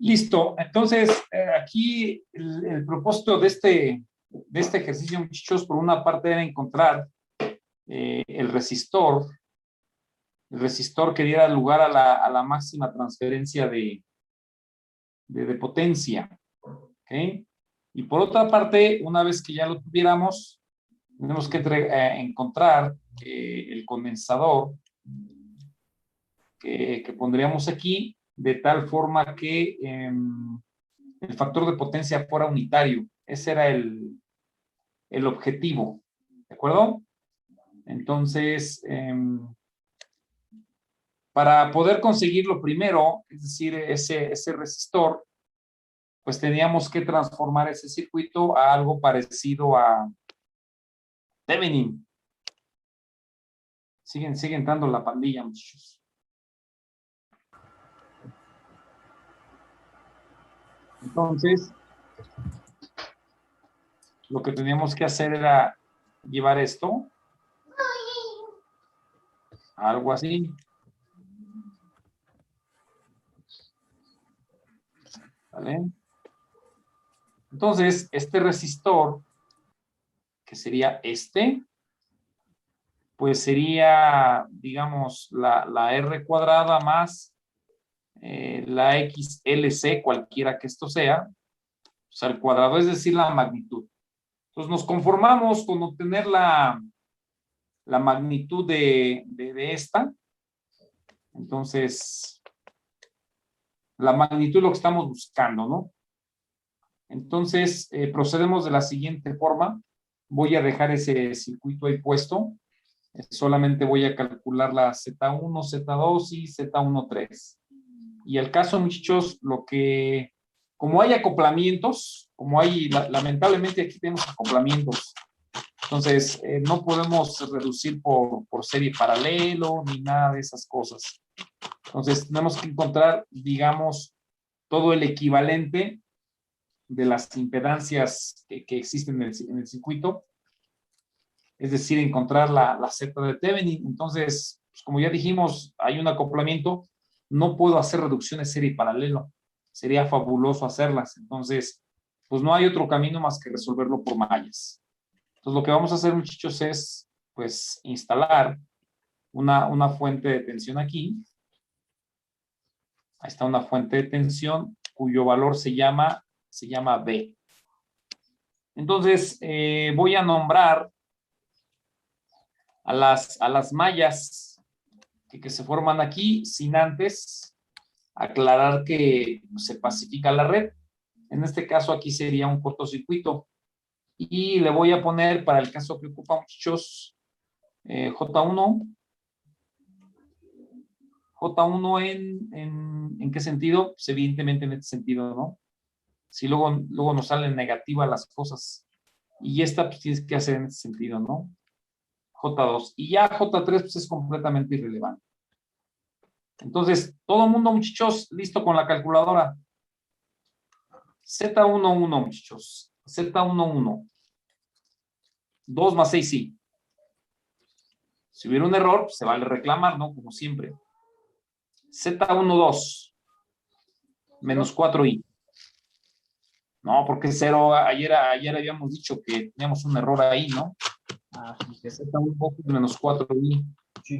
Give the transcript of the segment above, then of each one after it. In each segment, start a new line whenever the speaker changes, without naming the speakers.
Listo. Entonces, aquí el propósito de este ejercicio, muchachos, por una parte era encontrar el resistor que diera lugar a la máxima transferencia de potencia. ¿Ok? Y por otra parte, una vez que ya lo tuviéramos, tenemos que encontrar el condensador que pondríamos aquí, de tal forma que el factor de potencia fuera unitario. Ese era el objetivo. ¿De acuerdo? Entonces, para poder conseguirlo primero, es decir, ese resistor, pues teníamos que transformar ese circuito a algo parecido a Thevenin. Sigue entrando la pandilla, muchachos. Entonces, lo que teníamos que hacer era llevar esto a algo así. ¿Vale? Entonces, este resistor, que sería este, pues sería, digamos, la R cuadrada más la XLC, cualquiera que esto sea, o sea, el cuadrado, es decir, la magnitud. Entonces nos conformamos con obtener la magnitud de esta. Entonces, la magnitud es lo que estamos buscando, ¿no? Entonces, procedemos de la siguiente forma. Voy a dejar ese circuito ahí puesto. Solamente voy a calcular la Z1, Z2 y Z13. Y el caso, muchachos, como hay acoplamientos, lamentablemente aquí tenemos acoplamientos, entonces no podemos reducir por serie paralelo ni nada de esas cosas. Entonces tenemos que encontrar, digamos, todo el equivalente de las impedancias que existen en el circuito, es decir, encontrar la Z de Thevenin. Entonces, pues como ya dijimos, hay un acoplamiento, no puedo hacer reducciones serie paralelo, sería fabuloso hacerlas. Entonces, pues no hay otro camino más que resolverlo por mallas. Entonces, lo que vamos a hacer, muchachos, es pues instalar una fuente de tensión aquí. Ahí está una fuente de tensión cuyo valor se llama B. Entonces, voy a nombrar a las mallas que se forman aquí, sin antes aclarar que se pacifica la red. En este caso aquí sería un cortocircuito. Y le voy a poner, para el caso que ocupa, muchachos, J1. J1 ¿en qué sentido? Pues evidentemente en este sentido, ¿no? Si luego nos salen negativas las cosas. Y esta pues tienes que hacer en este sentido, ¿no? J2. Y ya J3 pues es completamente irrelevante. Entonces, todo el mundo, muchachos, listo con la calculadora. Z11, muchachos. Z11. 2 más 6, sí. Si hubiera un error, pues se vale reclamar, ¿no? Como siempre. Z12. Menos 4i. No, porque 0. Ayer habíamos dicho que teníamos un error ahí, ¿no? Z12 menos 4i. Sí.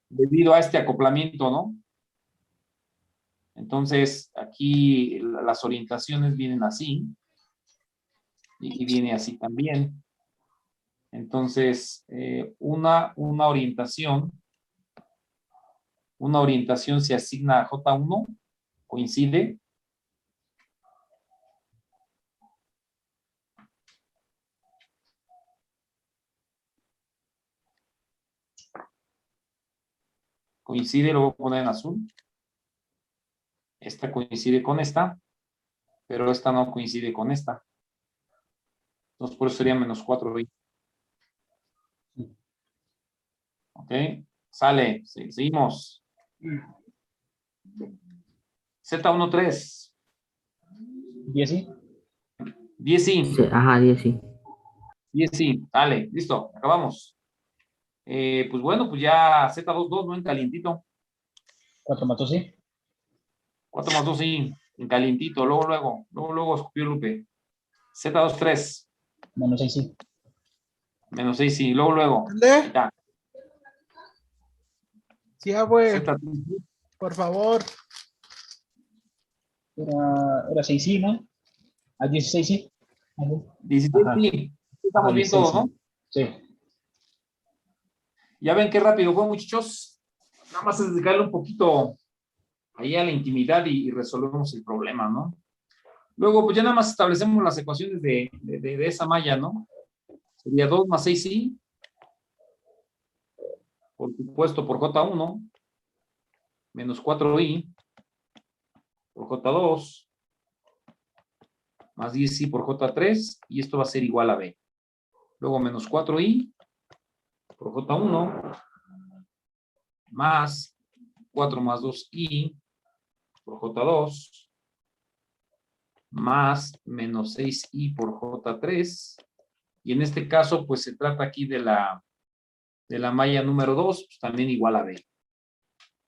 Debido a este acoplamiento, ¿no? Entonces, aquí las orientaciones vienen así. Y viene así también. Entonces, una orientación se asigna a J1, coincide. Coincide, lo voy a poner en azul. Esta coincide con esta, pero esta no coincide con esta. Entonces, por eso sería menos 4i. Ok, sale, seguimos. Z13.
10i.
10i.
Ajá, 10i.
10i, sale, listo, acabamos. Pues bueno, pues ya Z22, ¿no? En calientito.
4 más 2i.
4 más 2i. En calientito, luego escupió Lupe. Z23.
Menos 6, sí.
Menos 6, sí. Luego.
¿Dónde?
Ya.
Sí, abue,
Z3.
por favor.
Era 6, sí, ¿no? A 16, sí. Ajá.
16,
Ajá.
sí. Estamos
Ajá,
bien
16,
todos, ¿no?
Sí.
Ya ven qué rápido fue, muchachos. Nada más es dedicarle un poquito ahí a la intimidad y resolvemos el problema, ¿no? Luego, pues ya nada más establecemos las ecuaciones de esa malla, ¿no? Sería 2 más 6i, por supuesto, por J1, menos 4i, por J2, más 10i por J3, y esto va a ser igual a B. Luego, menos 4i, por J1, más 4 más 2i, por J2, más menos 6i por J3, y en este caso, pues se trata aquí de la malla número 2, pues también igual a B.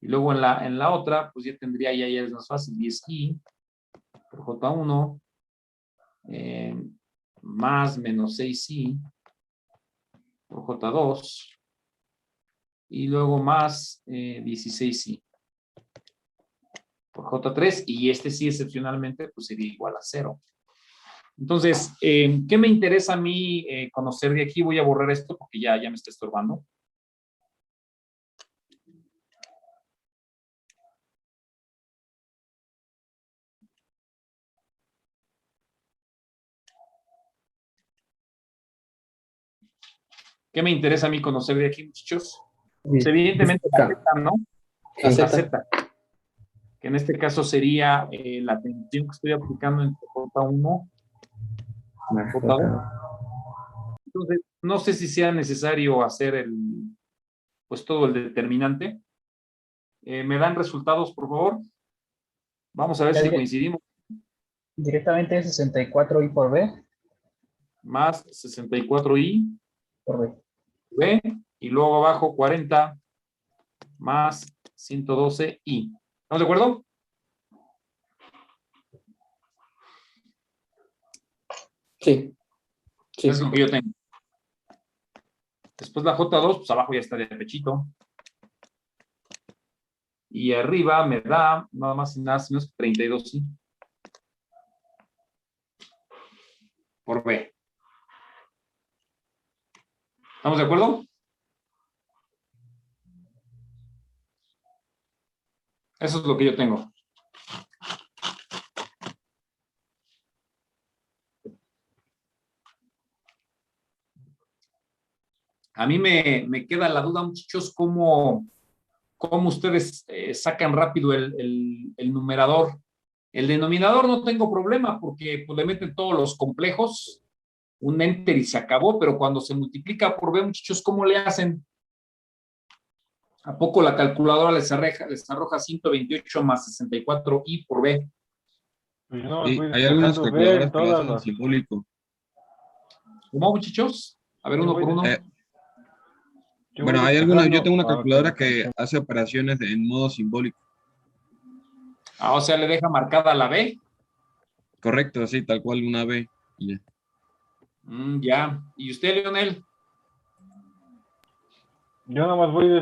Y luego en la otra, pues ya tendría, ya es más fácil, 10i por J1, más menos 6i por J2, y luego más 16i por J3, y este sí excepcionalmente, pues sería igual a 0. Entonces, ¿qué me interesa a mí conocer de aquí? Voy a borrar esto porque ya me está estorbando. ¿Qué me interesa a mí conocer de aquí, muchachos? Pues evidentemente la Z, ¿no? La Z. Que en este caso sería la tensión que estoy aplicando entre J1 y J2. Entonces, no sé si sea necesario hacer pues todo el determinante. ¿Me dan resultados, por favor? Vamos a ver
Ya
si coincidimos.
directamente es 64i por B,
Más 64i,
por B.
B, y luego abajo 40 más 112i. ¿Estamos de acuerdo?
Sí. Sí.
Es lo que yo tengo. Después la J2, pues abajo ya está de pechito. Y arriba me da nada más y nada menos que 32i por B. ¿Estamos de acuerdo? Eso es lo que yo tengo. A mí me queda la duda, muchachos, cómo ustedes sacan rápido el numerador. El denominador no tengo problema porque pues, le meten todos los complejos, un enter y se acabó, pero cuando se multiplica por B, muchachos, ¿cómo le hacen? ¿A poco la calculadora les arroja 128 más 64i por B?
Pues no,
Sí,
voy
hay algunas
despejando B en
calculadoras que lo
todas
hacen
las.
simbólico.
¿Cómo, muchachos? A ver,
Yo
uno
voy
por uno.
Yo voy
Bueno, hay algunas, yo
despejando
tengo una
para
calculadora
que
que hace operaciones en modo simbólico.
Ah, o sea, le deja marcada la B.
Correcto, sí, tal cual una B. Y ya.
Ya. ¿Y usted, Leonel?
Yo nada más voy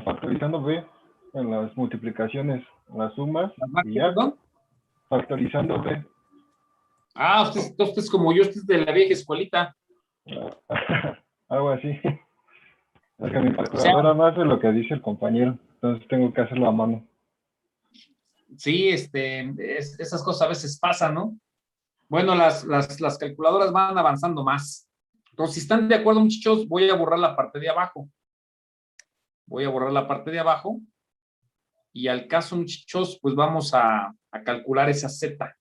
factorizando B en las multiplicaciones, en las sumas,
¿Las
y
máquinas,
ya,
perdón?
factorizando B.
Ah, usted es como yo, usted es de la vieja escuelita.
Algo así. Es que mi
O sea,
calculadora no hace lo que dice el compañero, entonces tengo que hacerlo a mano.
sí, esas cosas a veces pasan, ¿no? Bueno, las calculadoras van avanzando más. Entonces, si están de acuerdo, muchachos, voy a borrar la parte de abajo. Voy a borrar la parte de abajo. Y al caso, muchachos, pues vamos a calcular esa Z.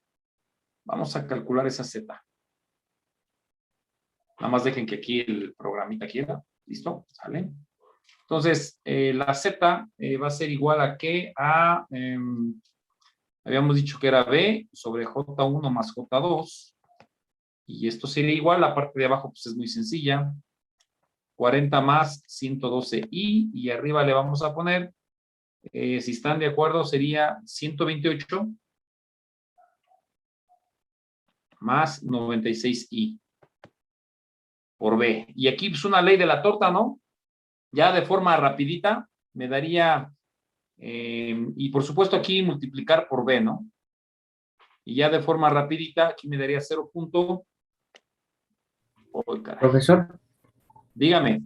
Vamos a calcular esa Z. Nada más dejen que aquí el programita quiera. ¿Listo? ¿Sale? Entonces, la Z va a ser igual a ¿qué? Habíamos dicho que era B sobre J1 más J2. Y esto sería igual, la parte de abajo pues es muy sencilla. 40 más 112i y arriba le vamos a poner, si están de acuerdo, sería 128 más 96i por b. Y aquí es una ley de la torta, ¿no? Ya de forma rapidita me daría, y por supuesto aquí multiplicar por b, ¿no? Y ya de forma rapidita aquí me daría 0. Oh, caray.
Profesor,
Dígame.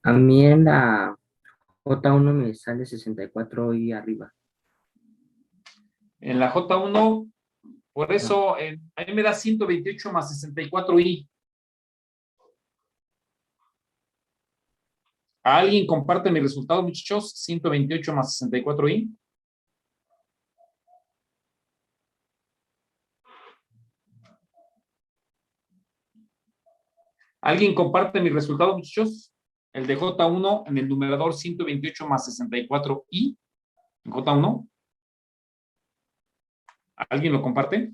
a mí en la J1 me sale 64 y arriba.
En la J1, por eso, a mí me da 128 más 64i. ¿Alguien comparte mi resultado, muchachos? 128 más 64i. ¿Alguien comparte mi resultado, muchachos? El de J1 en el numerador 128 más 64i. En J1. ¿Alguien lo comparte?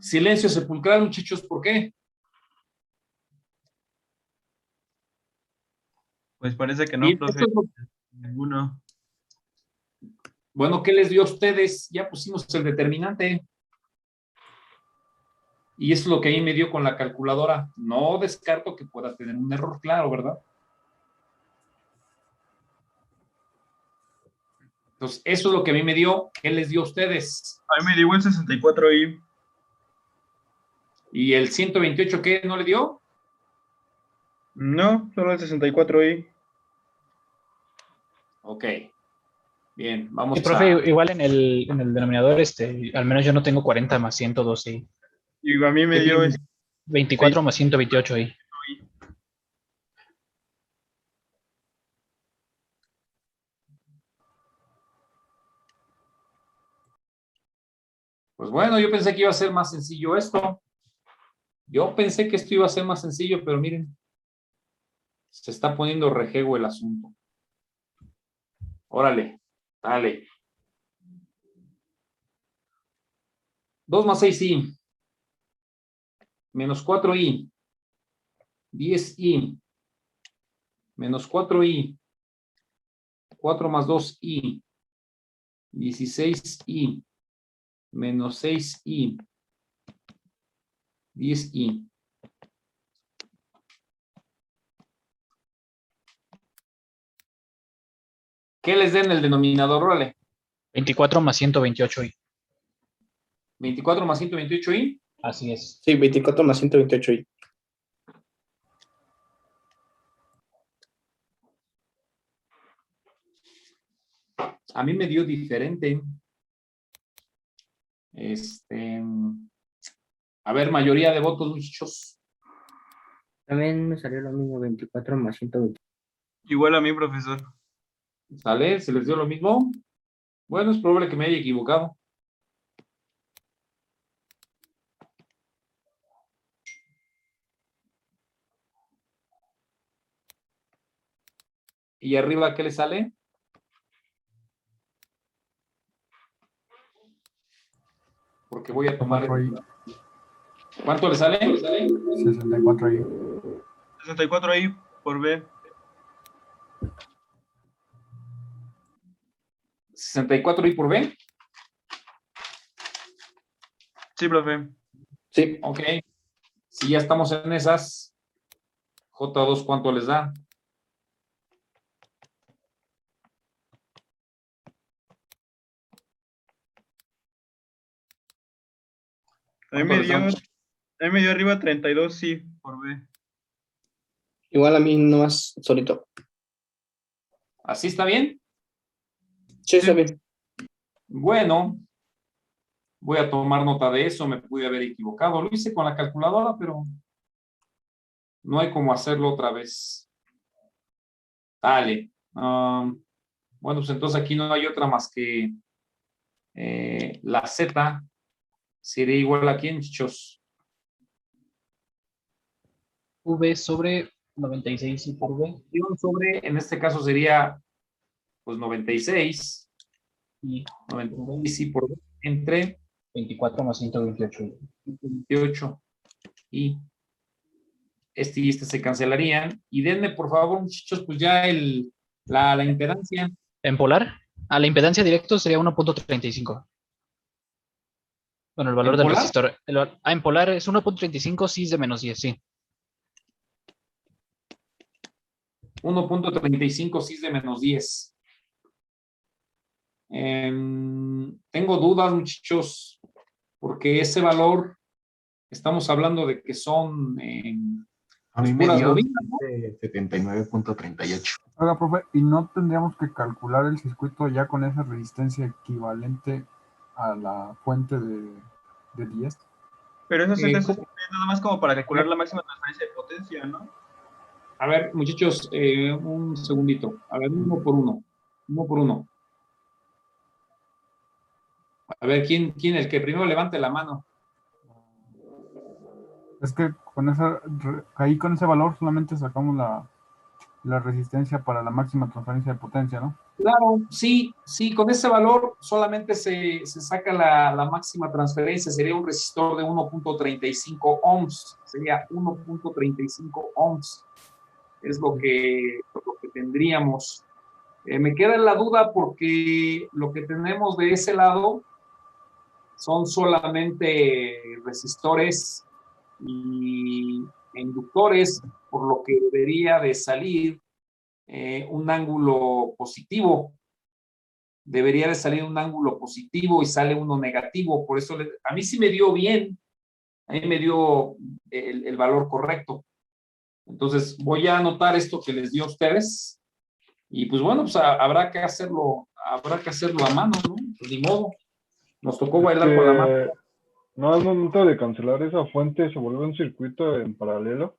Silencio sepulcral, muchachos, ¿por qué?
Pues parece que no,
Bien,
profe.
esto es lo-
Ninguno.
Bueno, ¿qué les dio a ustedes? Ya pusimos el determinante. Y eso es lo que ahí me dio con la calculadora. No descarto que pueda tener un error claro, ¿verdad? Entonces, eso es lo que a mí me dio. ¿Qué les dio a ustedes?
A mí me dio el 64i.
¿Y el 128 qué no le dio?
No, solo el 64i.
Ok. Bien, vamos
Sí, profe,
a...
igual en el denominador, al menos yo no tengo 40 más 112 y
Y a mí me
¿Qué
dio
tiene?
24 más 128 y
Pues bueno, yo pensé que iba a ser más sencillo esto. Yo pensé que esto iba a ser más sencillo, pero miren, se está poniendo rejego el asunto. Órale, dale. 2 más 6i, menos 4i, 10i, menos 4i, 4 más 2i, 16i, menos 6i, 10i. ¿Qué les den el denominador? Órale.
24 más 128 y
24 más 128i.
así es.
Sí, 24 más 128 y.
A mí me dio diferente. A ver, mayoría de votos, muchachos.
También me salió lo mismo, 24 más 128.
igual a mí, profesor.
¿Sale? ¿Se les dio lo mismo? Bueno, es probable que me haya equivocado. ¿Y arriba qué le sale? Porque voy a tomar... ¿Cuánto le sale?
64 ahí.
64i por B.
64 y por B.
Sí, profe.
Sí,
Ok. Si ya estamos en esas, J2, ¿cuánto les da?
A mí me dio arriba 32 sí por B.
igual a mí nomás solito.
¿Así está bien?
Sí, está bien.
Bueno, voy a tomar nota de eso. Me pude haber equivocado. Lo hice con la calculadora, pero no hay como hacerlo otra vez. Dale. Bueno, pues entonces aquí no hay otra más que la Z sería igual a quién, chicos.
V sobre 96 y por V
Sobre, en este caso sería pues 96.
y
96 y por entre
24 más 128 y
28 y este y este se cancelarían. Y denme, por favor, muchachos, pues ya la impedancia.
En polar, a la impedancia directo sería 1.35. Bueno, el valor
¿En
del
polar?
resistor. En polar es 1.35, sí es de menos 10, sí.
1.35 cis de menos 10. Tengo dudas, muchachos, porque ese valor, estamos hablando de que son
A mí
pues,
me
puras
dio
bobinas, ¿no?
79.38.
Oiga, profe, ¿y no tendríamos que calcular el circuito ya con esa resistencia equivalente a la fuente de 10?
Pero eso se
¿Cómo?
es nada más como para calcular la máxima transferencia de potencia, ¿no?
A ver, muchachos, un segundito. A ver, uno por uno. Uno por uno. A ver, ¿quién el que primero levante la mano?
Es que ahí con ese valor solamente sacamos la resistencia para la máxima transferencia de potencia, ¿no?
Claro, sí, con ese valor solamente se saca la máxima transferencia, sería un resistor de 1.35 ohms, sería 1.35 ohms, es lo que tendríamos. Me queda la duda porque lo que tenemos de ese lado son solamente resistores e inductores, por lo que debería de salir un ángulo positivo. Debería de salir un ángulo positivo y sale uno negativo. Por eso a mí sí me dio bien, a mí me dio el valor correcto. Entonces voy a anotar esto que les dio a ustedes y pues bueno, pues habrá que hacerlo a mano, ¿no? Pues ni modo, nos tocó bailar con la mano.
No, al momento de cancelar esa fuente se vuelve un circuito en paralelo.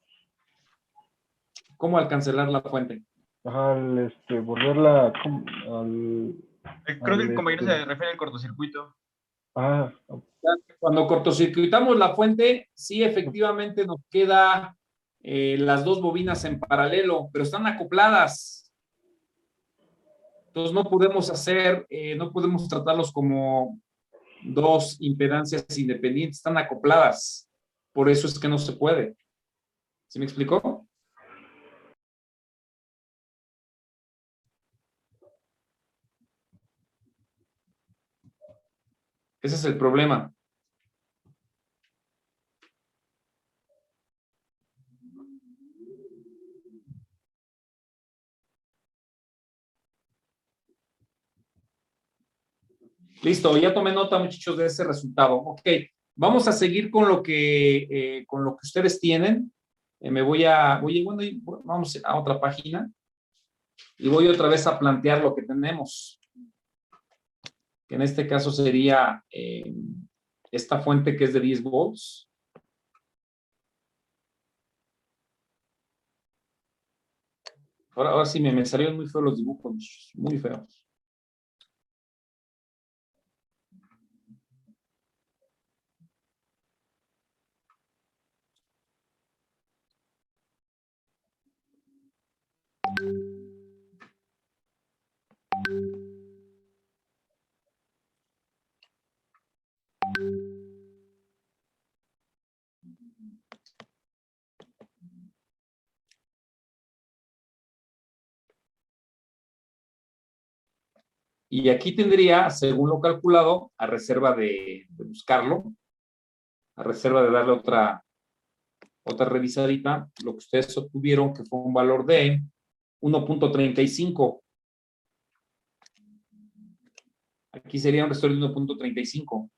¿Cómo al cancelar la fuente?
Ajá, al volverla al,
Creo que
al
el compañero se refiere al cortocircuito.
ah,
Cuando cortocircuitamos la fuente, sí efectivamente nos queda las dos bobinas en paralelo, pero están acopladas. Entonces no podemos tratarlos como dos impedancias independientes, están acopladas. Por eso es que no se puede. ¿Sí me explicó? Ese es el problema. Listo, ya tomé nota, muchachos, de ese resultado. Ok, vamos a seguir con lo que ustedes tienen. Vamos a otra página y voy otra vez a plantear lo que tenemos, que en este caso sería esta fuente que es de 10 volts. Ahora sí me salieron muy feos los dibujos, muchachos, muy feos. Y aquí tendría, según lo calculado, a reserva de buscarlo, a reserva de darle otra revisadita, lo que ustedes obtuvieron, que fue un valor de 1.35. Aquí sería un resistor de 1.35.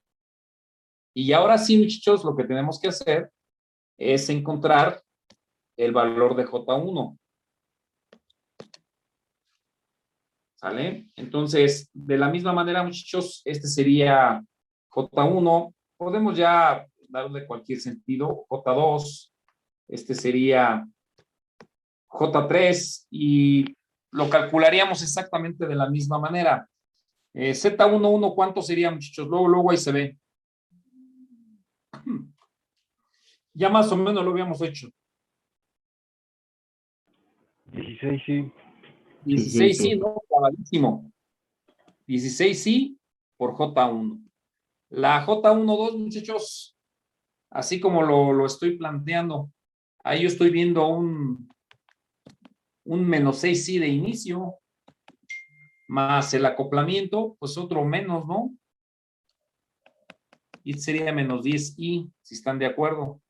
Y ahora sí, muchachos, lo que tenemos que hacer es encontrar el valor de J1. ¿Sale? Entonces, de la misma manera, muchachos, este sería J1. Podemos ya darle cualquier sentido. J2, este sería J3 y lo calcularíamos exactamente de la misma manera. Z11, ¿cuánto sería, muchachos? Luego ahí se ve. Ya más o menos lo habíamos hecho.
16, sí.
16 sí, ¿no? Clarísimo. 16 sí por J1. La J12, muchachos, así como lo estoy planteando, Ahí yo estoy viendo un menos 6 i de inicio, más el acoplamiento, pues otro menos, ¿no? Y sería menos 10 i, si están de acuerdo.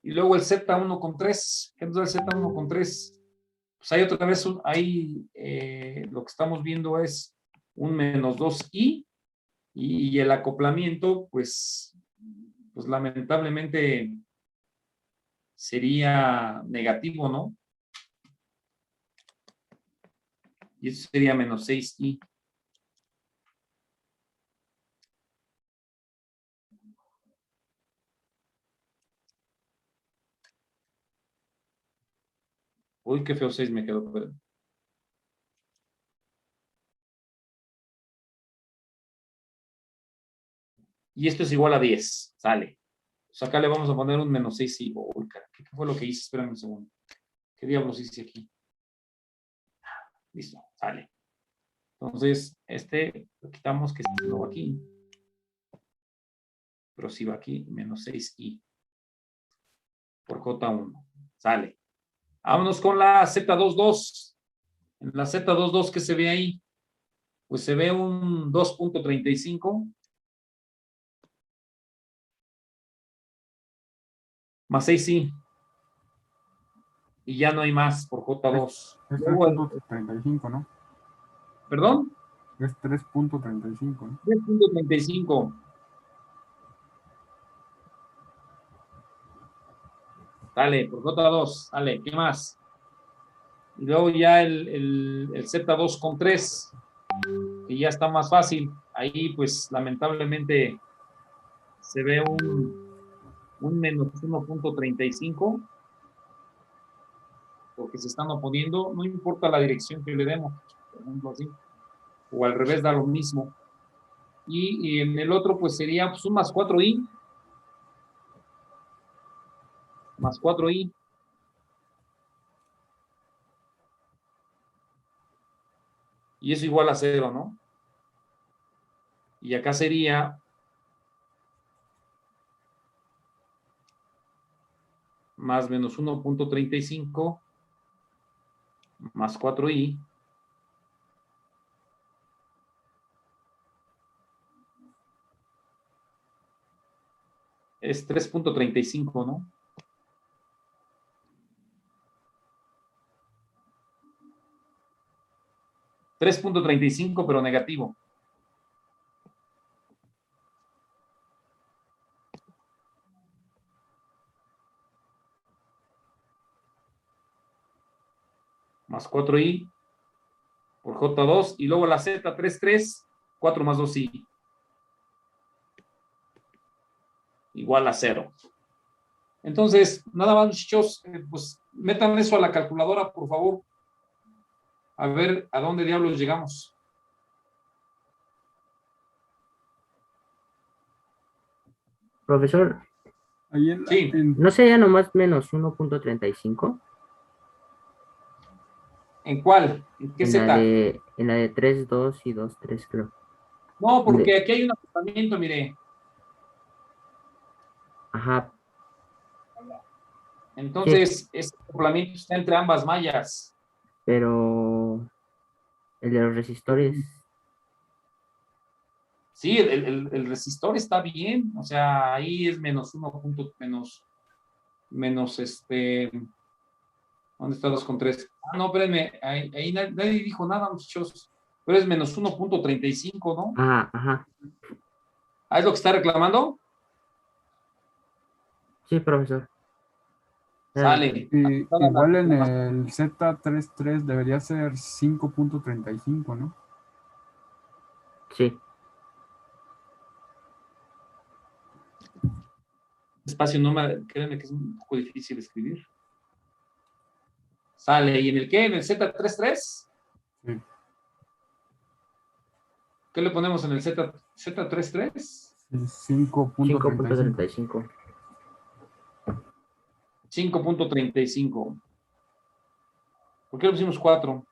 Y luego el Z1 con 3. ¿Qué nos da el Z1 con 3? Pues ahí otra vez, lo que estamos viendo es un menos 2i y el acoplamiento, pues lamentablemente sería negativo, ¿no? Y eso sería menos 6i. Uy, qué feo 6 me quedó. Pero... Y esto es igual a 10, sale. Pues acá le vamos a poner un menos 6i. Uy, ¿qué fue lo que hice? Espérame un segundo. ¿Qué diablos hice aquí? Listo, sale. Entonces, lo quitamos, que no va aquí. Pero sí va aquí, menos 6i. Por J1. Sale. Vámonos con la Z22. En la Z22, ¿qué se ve ahí? Pues se ve un 2.35 más 6i. Y ya no hay más por J2.
Es
Luego,
3.35, ¿no?
¿Perdón?
Es 3.35, ¿no?
3.35. Dale, por J2. Dale, ¿qué más? Y luego ya el Z2 con 3, que ya está más fácil. Ahí, pues, lamentablemente, se ve un menos 1.35, porque se están oponiendo. No importa la dirección que le demos, por ejemplo, así. O al revés, da lo mismo. Y en el otro, pues, sería pues, un más 4i. Más 4i. Y eso igual a 0, ¿no? Y acá sería más menos 1.35 más 4i es 3.35, ¿no? $3.35, pero negativo. Más 4i por J2 y luego la Z33, 4 más 2i. Igual a 0. Entonces, nada más, muchachos, pues metan eso a la calculadora, por favor. A ver a dónde diablos llegamos.
Profesor,
Ahí en,
Sí.
¿no sería nomás menos 1.35?
¿En cuál? ¿En qué Z?
En la de 3, 2 y 2, 3, creo.
No, porque aquí hay un acoplamiento, mire.
Ajá,
Entonces, ese acoplamiento está entre ambas mallas.
pero el de los resistores,
Sí, el resistor está bien. O sea, ahí es menos 1 punto, menos ¿dónde está 2,3? Ah, no, espérenme, ahí nadie dijo nada, muchachos. Pero es menos 1.35, ¿no?
ajá,
Ah, ¿es lo que está reclamando?
sí, profesor.
Sale.
Igual en el Z33 debería ser 5.35, ¿no?
Sí,
Espacio, créanme que es un poco difícil escribir. Sale. ¿Y en el qué? ¿En el Z33?
Sí.
¿Qué le ponemos en el Z33?
5.35.
5.35.
5.35. ¿Por qué le pusimos 4?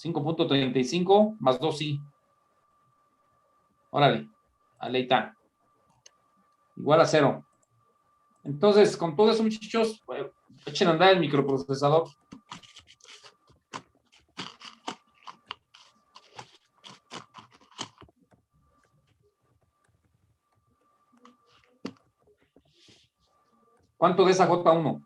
5.35 más 2 sí. Órale, ahí está. Igual a 0. Entonces, con todo eso, muchachos, echen a andar el microprocesador. ¿Cuánto de esa J1?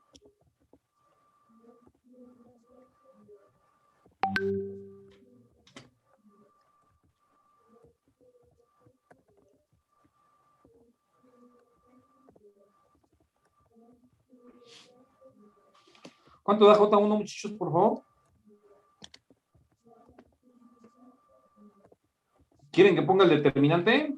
¿Cuánto da J1, muchachos, por favor? ¿Quieren que ponga el determinante?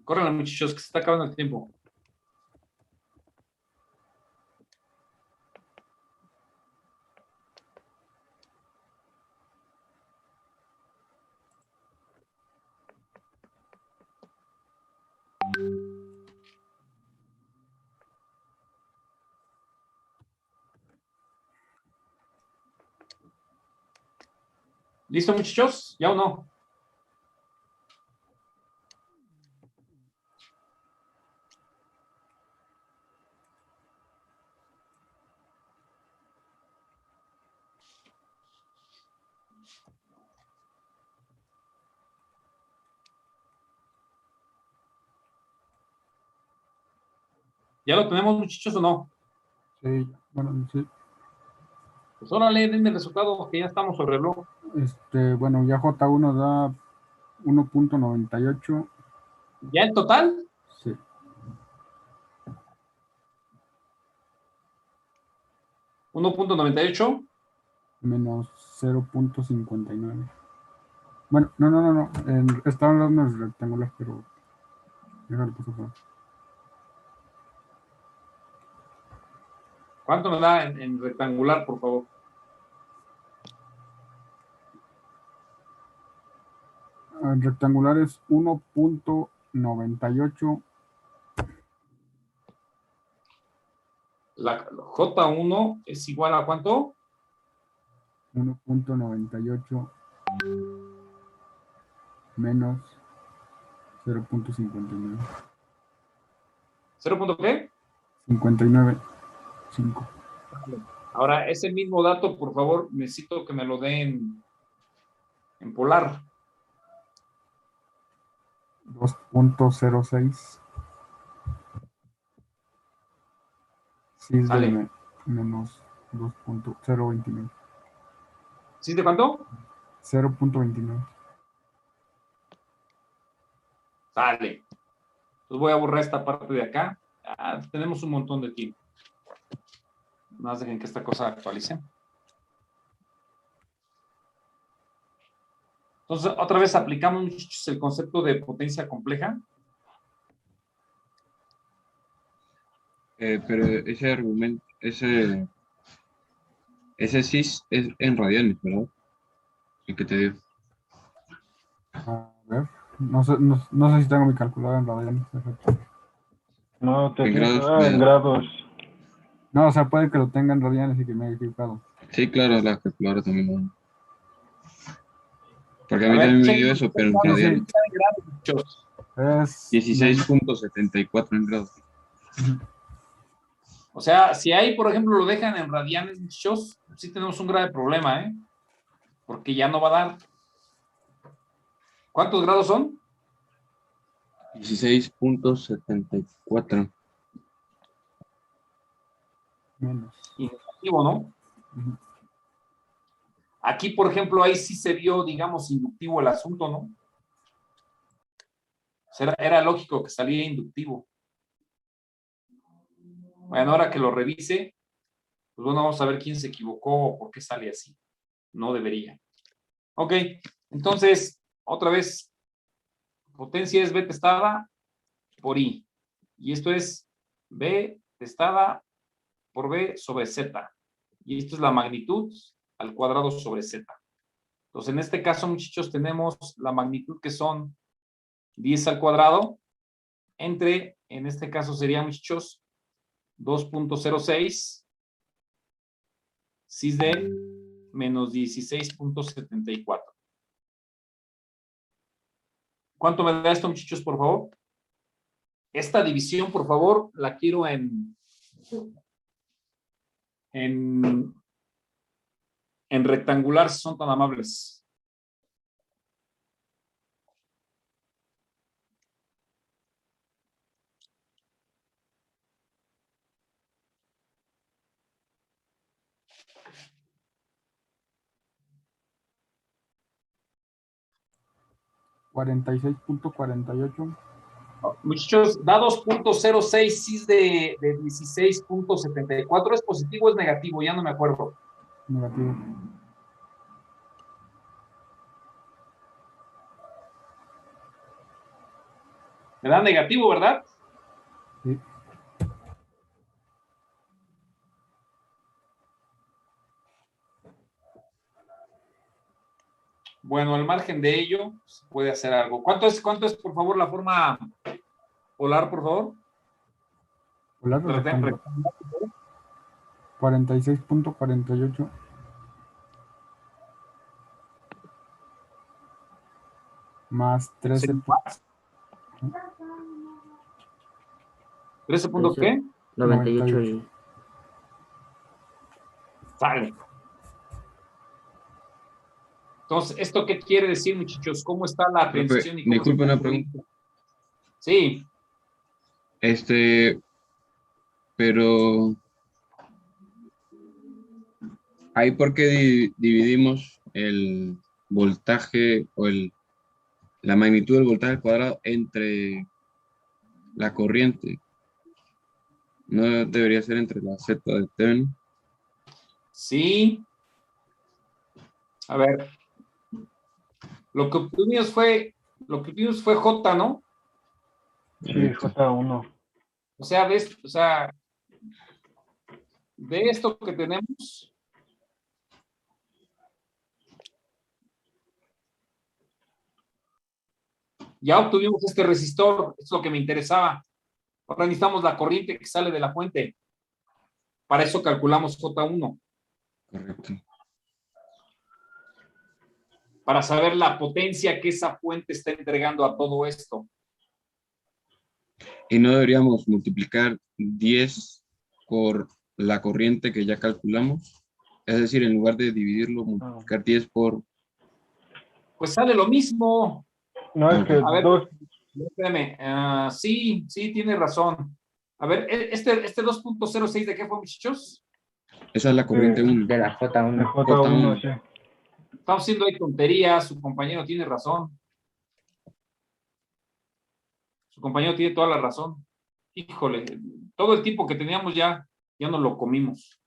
Córranle, muchachos, que se está acabando el tiempo. ¿Listo, muchachos? ¿Ya o no? ¿Ya lo tenemos, muchachos, o no?
Sí, bueno, sí.
Pues órale, denme el resultado, que ya estamos sobre el reloj.
Bueno, ya J1 da 1.98.
¿Ya el total?
Sí.
¿1.98?
Menos 0.59. Bueno, no. Estaban hablando de rectangular, pero déjalo por favor.
¿Cuánto me da en rectangular, por favor?
En rectangular es 1.98.
La J1 es igual a ¿cuánto?
1.98 menos 0.59.
¿0 qué?
59.5.
Ahora, ese mismo dato, por favor, necesito que me lo den en polar.
2.06. Sí, es
Sale.
de menos 2.029.
¿Sí de cuánto?
0.29.
Sale. Entonces voy a borrar esta parte de acá. Tenemos un montón de tiempo. Nada más dejen que esta cosa actualice. Entonces, otra vez aplicamos, muchachos, el concepto de potencia compleja.
Pero ese argumento, ese sí es en radianes, ¿verdad? El que te dio.
A ver, no sé si tengo mi calculadora en radianes.
No, te
En
tienes que
grados,
dar en grados.
No, o sea, puede que lo tenga en radianes y que me haya equivocado.
Sí, claro, la calculadora también. ¿No? Porque a
A
mí
ver,
también me
chequen.
dio eso, pero en
Sí,
radianes.
Muchachos.
Es
16.74 en grados.
O sea, si ahí, por ejemplo, lo dejan en radianes, muchachos, sí tenemos un grave problema, ¿eh? Porque ya no va a dar. ¿Cuántos grados son?
16.74.
menos.
Inductivo, ¿no?
Ujú.
Aquí, por ejemplo, ahí sí se vio, digamos, inductivo el asunto, ¿no? O sea, era lógico que saliera inductivo. Bueno, ahora que lo revise, pues bueno, vamos a ver quién se equivocó o por qué sale así. No debería. Ok, entonces, otra vez, potencia es B testada por I. Y esto es B testada por B sobre Z. Y esto es la magnitud al cuadrado sobre Z. Entonces, en este caso, muchachos, tenemos la magnitud que son 10 al cuadrado entre, en este caso sería, muchachos, 2.06 cis de menos 16.74. ¿Cuánto me da esto, muchachos, por favor? Esta división, por favor, la quiero en rectangular, si son tan amables.
$46.48.
Muchachos, da 2.06 cis de 16.74. ¿Es positivo o es negativo? Ya no me acuerdo.
Negativo.
Me da negativo, ¿verdad?
Sí.
Bueno, al margen de ello, se puede hacer algo. ¿Cuánto es, por favor, la forma polar, por favor?
Polar o rectangular. 46.48 más 13.
¿13 punto qué?
98 y...
Sale. Entonces, ¿esto qué quiere decir, muchachos? ¿Cómo está la
Profe,
tensión y cómo
disculpe
está
una pregunta.
Sí.
Pero ahí por qué dividimos el voltaje o la magnitud del voltaje al cuadrado entre la corriente. ¿No debería ser entre la Z de Thevenin?
Sí. A ver. Lo que obtuvimos fue J, ¿no?
Sí, J1.
O sea, de esto que tenemos, ya obtuvimos este resistor, es lo que me interesaba. Ahora necesitamos la corriente que sale de la fuente. Para eso calculamos J1.
Correcto.
Para saber la potencia que esa fuente está entregando a todo esto.
¿Y no deberíamos multiplicar 10 por la corriente que ya calculamos? Es decir, en lugar de dividirlo, multiplicar 10 por...
Pues sale lo mismo.
No, es que
A ver,
dos,
espérame. Sí, tiene razón. A ver, este 2.06 ¿de qué fue, muchachos?
Esa es la corriente 1.
De la
de
J1.
J1, sí.
Estamos haciendo ahí tonterías, su compañero tiene razón. Su compañero tiene toda la razón. Híjole, todo el tiempo que teníamos ya nos lo comimos.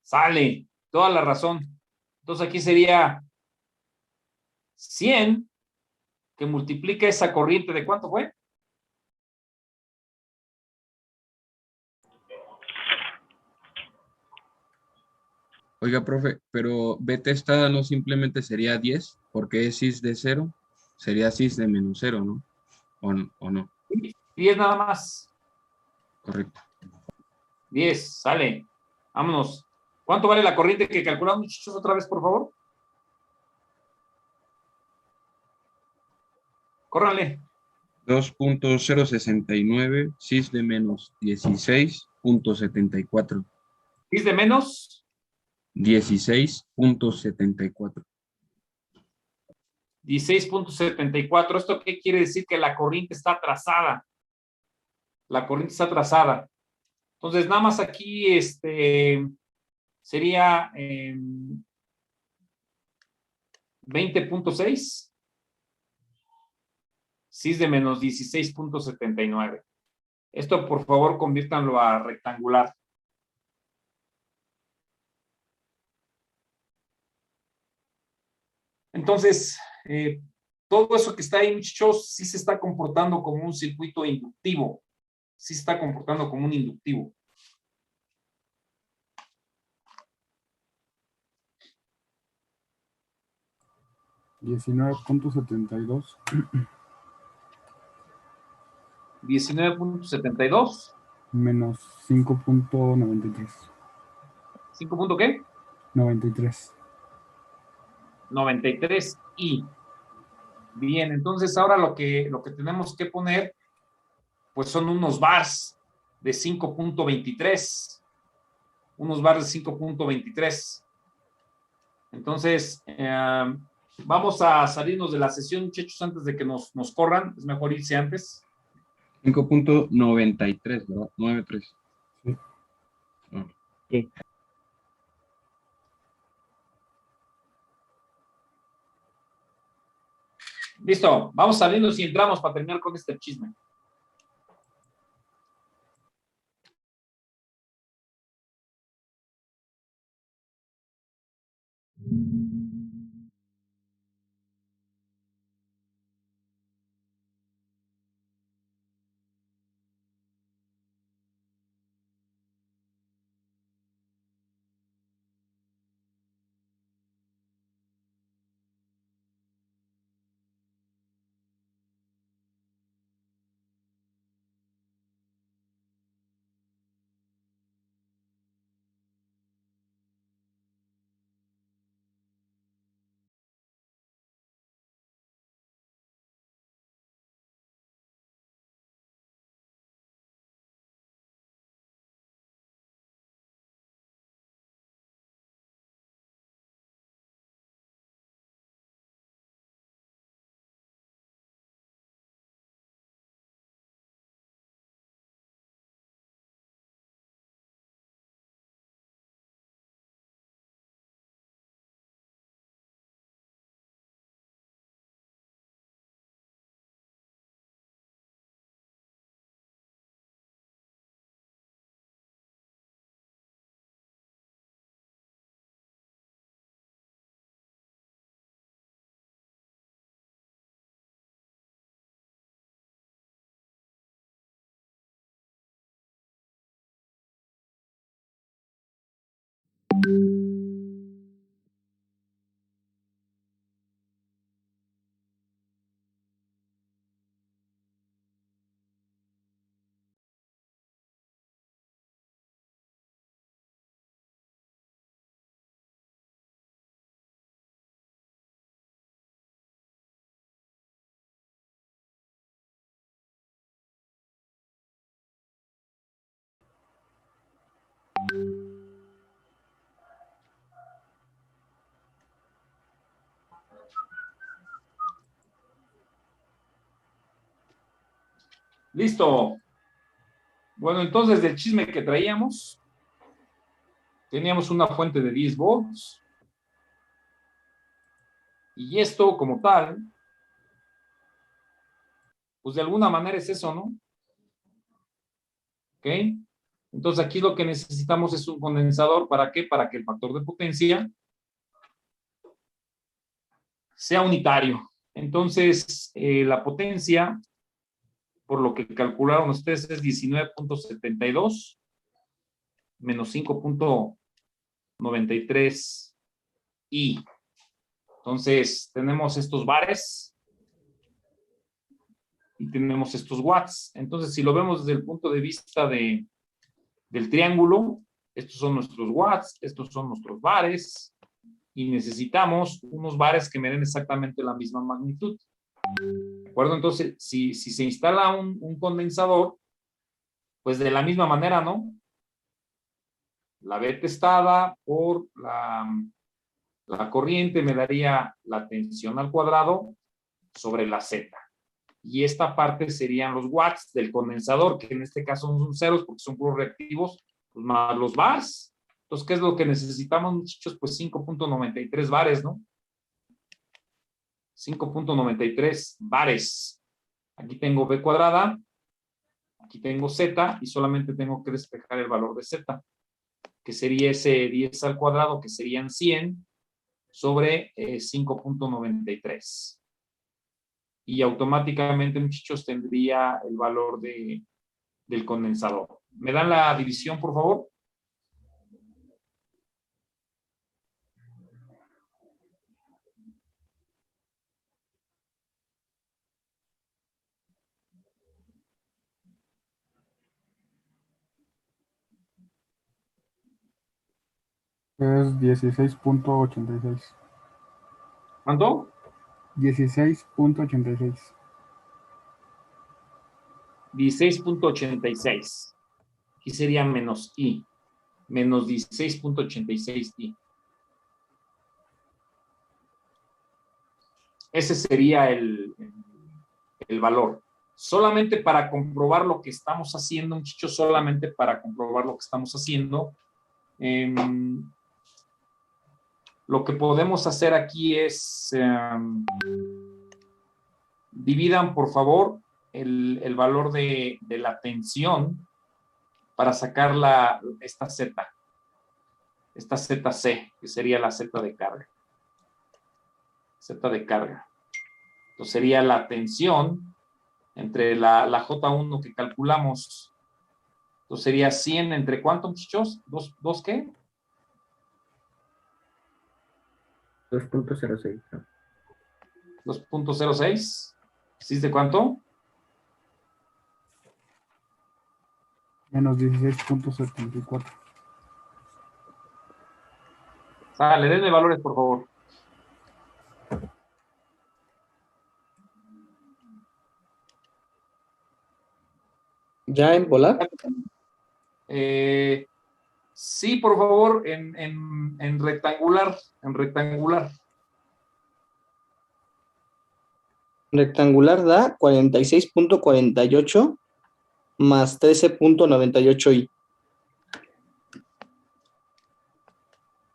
Sale, toda la razón. Entonces aquí sería 100 que multiplica esa corriente de ¿cuánto fue?
Oiga, profe, pero B testada no simplemente sería 10, porque es cis de 0, sería cis de menos 0, ¿no? ¿O no?
10 nada más.
Correcto.
10, sale. Vámonos. ¿Cuánto vale la corriente que calculamos, muchachos, otra vez, por favor? Córranle.
2.069 cis de menos 16.74.
¿10 de menos?
16.74.
16.74. ¿Esto qué quiere decir? Que la corriente está atrasada. La corriente está atrasada. Entonces, nada más aquí sería 20.6. cis de menos 16.79. Esto, por favor, conviértanlo a rectangular. Entonces, todo eso que está ahí, muchachos, sí se está comportando como un circuito inductivo. Sí se está comportando como un inductivo.
$19.72.
19.72.
Menos 5.93.
¿5 punto qué?
93.
93 y bien, entonces ahora lo que tenemos que poner pues son unos bars de 5.23, unos bars de 5.23. Entonces vamos a salirnos de la sesión, muchachos, antes de que nos corran. Es mejor irse antes.
5.93, ¿verdad? 93.
Sí.
Ah.
Sí.
Listo, vamos saliendo y entramos para terminar con este chisme. Listo. Bueno, entonces del chisme que traíamos, teníamos una fuente de 10 volts. Y esto como tal, pues de alguna manera es eso, ¿no? ¿Ok? Entonces aquí lo que necesitamos es un condensador. ¿Para qué? Para que el factor de potencia sea unitario. Entonces, la potencia, por lo que calcularon ustedes, es 19.72 menos 5.93 I. Entonces, tenemos estos bares y tenemos estos watts. Entonces, si lo vemos desde el punto de vista del triángulo, estos son nuestros watts, estos son nuestros bares, y necesitamos unos bares que me den exactamente la misma magnitud. ¿De acuerdo? Entonces, si se instala un condensador, pues de la misma manera, ¿no? La B testada por la corriente me daría la tensión al cuadrado sobre la Z. Y esta parte serían los watts del condensador, que en este caso son ceros porque son puros reactivos, pues más los bars. Entonces, ¿qué es lo que necesitamos, muchachos? Pues 5.93 bares, ¿no? 5.93 bares. Aquí tengo B cuadrada, aquí tengo Z y solamente tengo que despejar el valor de Z, que sería ese 10 al cuadrado, que serían 100, sobre 5.93. Y automáticamente, muchachos, tendría el valor del condensador. ¿Me dan la división, por favor?
Es 16.86.
¿Cuánto?
16.86.
16.86. Aquí sería menos I. Menos 16.86 I. Ese sería el valor. Solamente para comprobar lo que estamos haciendo, muchachos, solamente para comprobar lo que estamos haciendo, lo que podemos hacer aquí es dividan, por favor, el valor de la tensión para sacar esta Z. Esta ZC, que sería la Z de carga. Z de carga. Entonces sería la tensión entre la J1 que calculamos. Entonces sería 100 entre ¿cuánto, muchachos? ¿Dos qué?
2.06. ¿no?
2.06. ¿Sí de cuánto?
Menos 16.74.
Sale, denme valores, por favor.
¿Ya en volar?
Sí, por favor, en rectangular. En rectangular.
Rectangular da 46.48 más 13.98i.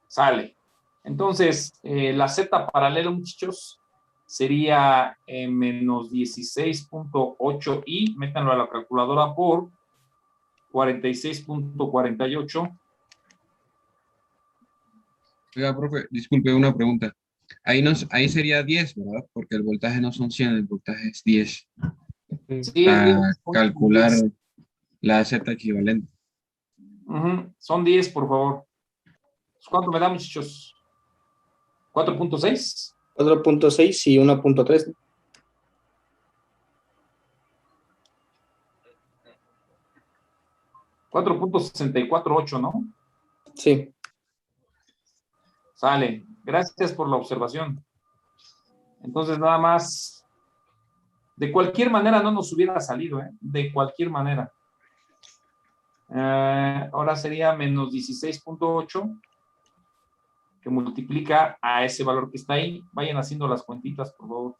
Sale. Entonces, la Z paralela, muchachos, sería menos 16.8i. Métanlo a la calculadora por 46.48.
Oiga, profe, disculpe una pregunta. Ahí sería 10, ¿verdad? Porque el voltaje no son 100, el voltaje es 10.
Sí, es
Para
10.
calcular la Z equivalente.
Son 10, por favor. ¿Cuánto me da, muchachos? 4.6.
4.6 y 1.3.
4.648, ¿no?
Sí.
Sale. Gracias por la observación. Entonces, nada más. De cualquier manera no nos hubiera salido, ¿eh? De cualquier manera. Ahora sería menos 16.8 que multiplica a ese valor que está ahí. Vayan haciendo las cuentitas, por favor.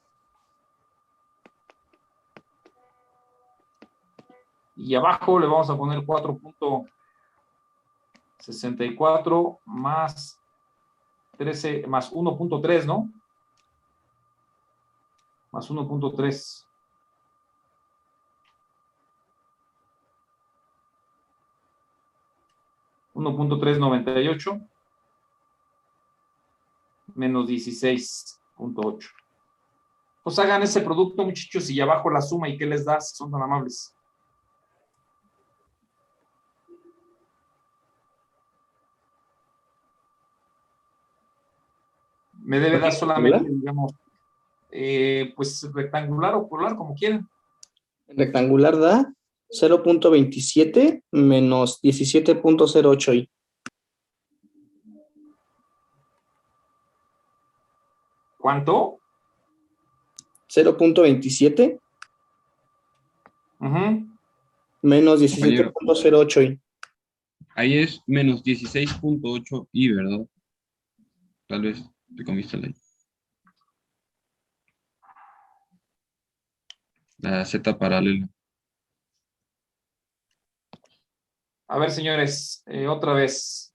Y abajo le vamos a poner 4.64 más 13 más 1.3, ¿no? Más 1.3. $1.398 menos 16.8. Pues hagan ese producto, muchachos, y abajo la suma y qué les das, son tan amables. Me debe dar solamente, digamos, pues rectangular o polar, como quieran.
Rectangular da 0.27 menos 17.08i.
¿Cuánto?
0.27 menos 17.08i.
Ahí es menos 16.8i, ¿verdad? Tal vez te comiste la Z paralela.
A ver, señores, otra vez.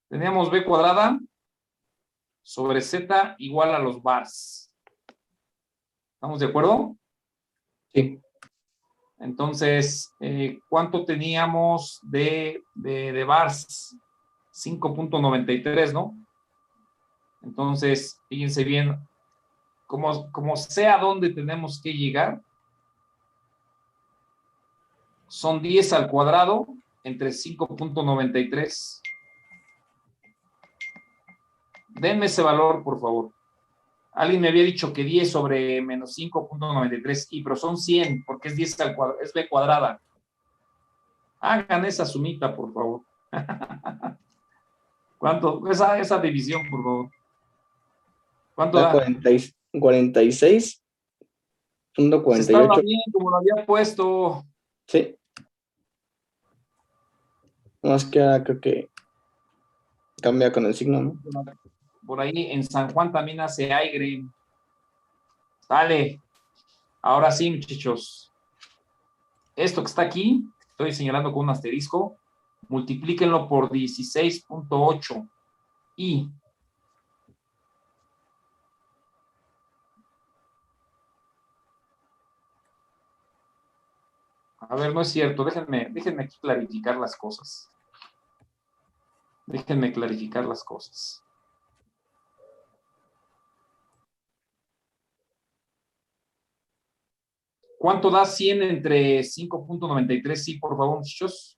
Teníamos B cuadrada sobre Z igual a los bars. ¿Estamos de acuerdo?
Sí.
Entonces, ¿cuánto teníamos de bars? 5.93, ¿no? Entonces, fíjense bien, como sé a dónde tenemos que llegar, son 10 al cuadrado entre 5.93. Denme ese valor, por favor. Alguien me había dicho que 10 sobre menos 5.93, pero son 100, porque es 10 al cuadrado, es b cuadrada. Hagan esa sumita, por favor. ¿Cuánto? Esa división, por favor. ¿Cuánto
Da
da?
46.48.
Estaba bien, como lo había puesto.
Sí. Más que ahora creo que cambia con el signo, ¿no?
Por ahí en San Juan también hace aire. Dale. Ahora sí, muchachos. Esto que está aquí, estoy señalando con un asterisco, multiplíquenlo por 16.8 y a ver, no es cierto, déjenme aquí clarificar las cosas. Déjenme clarificar las cosas. ¿Cuánto da 100 entre 5.93? Sí, por favor, muchachos.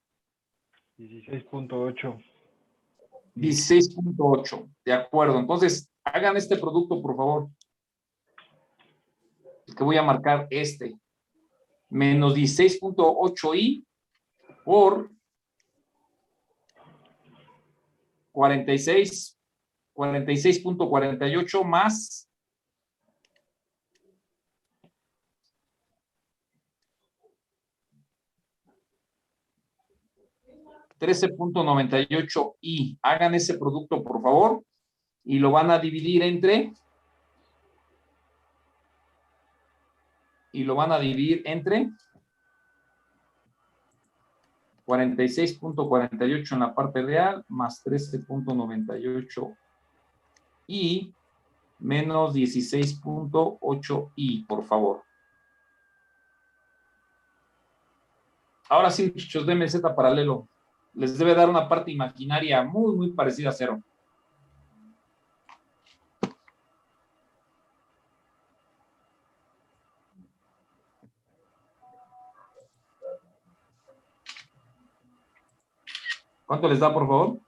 16.8.
16.8. De acuerdo. Entonces, hagan este producto, por favor. El que voy a marcar este. Menos 16.8i por 46.48 más 13.98i. Hagan ese producto, por favor, y lo van a dividir entre 46.48 en la parte real más 13.98 y menos 16.8i, por favor. Ahora sí, muchachos, denme Z paralelo. Les debe dar una parte imaginaria muy, muy parecida a 0. ¿Cuánto les da, por favor?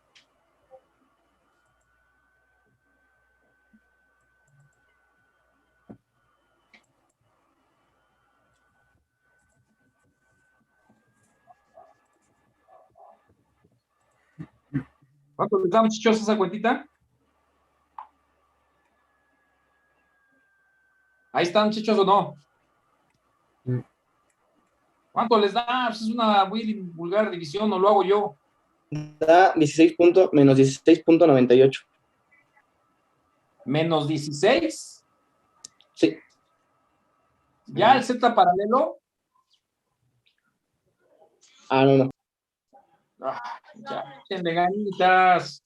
¿Cuánto les da, muchachos, esa cuentita? Ahí están, muchachos, ¿o no?
Sí.
¿Cuánto les da? Pues es una muy vulgar división, ¿o lo hago yo?
Da menos 16.98.
Menos 16.
Sí.
¿Ya el Z paralelo?
No.
Ya, échenle ganitas.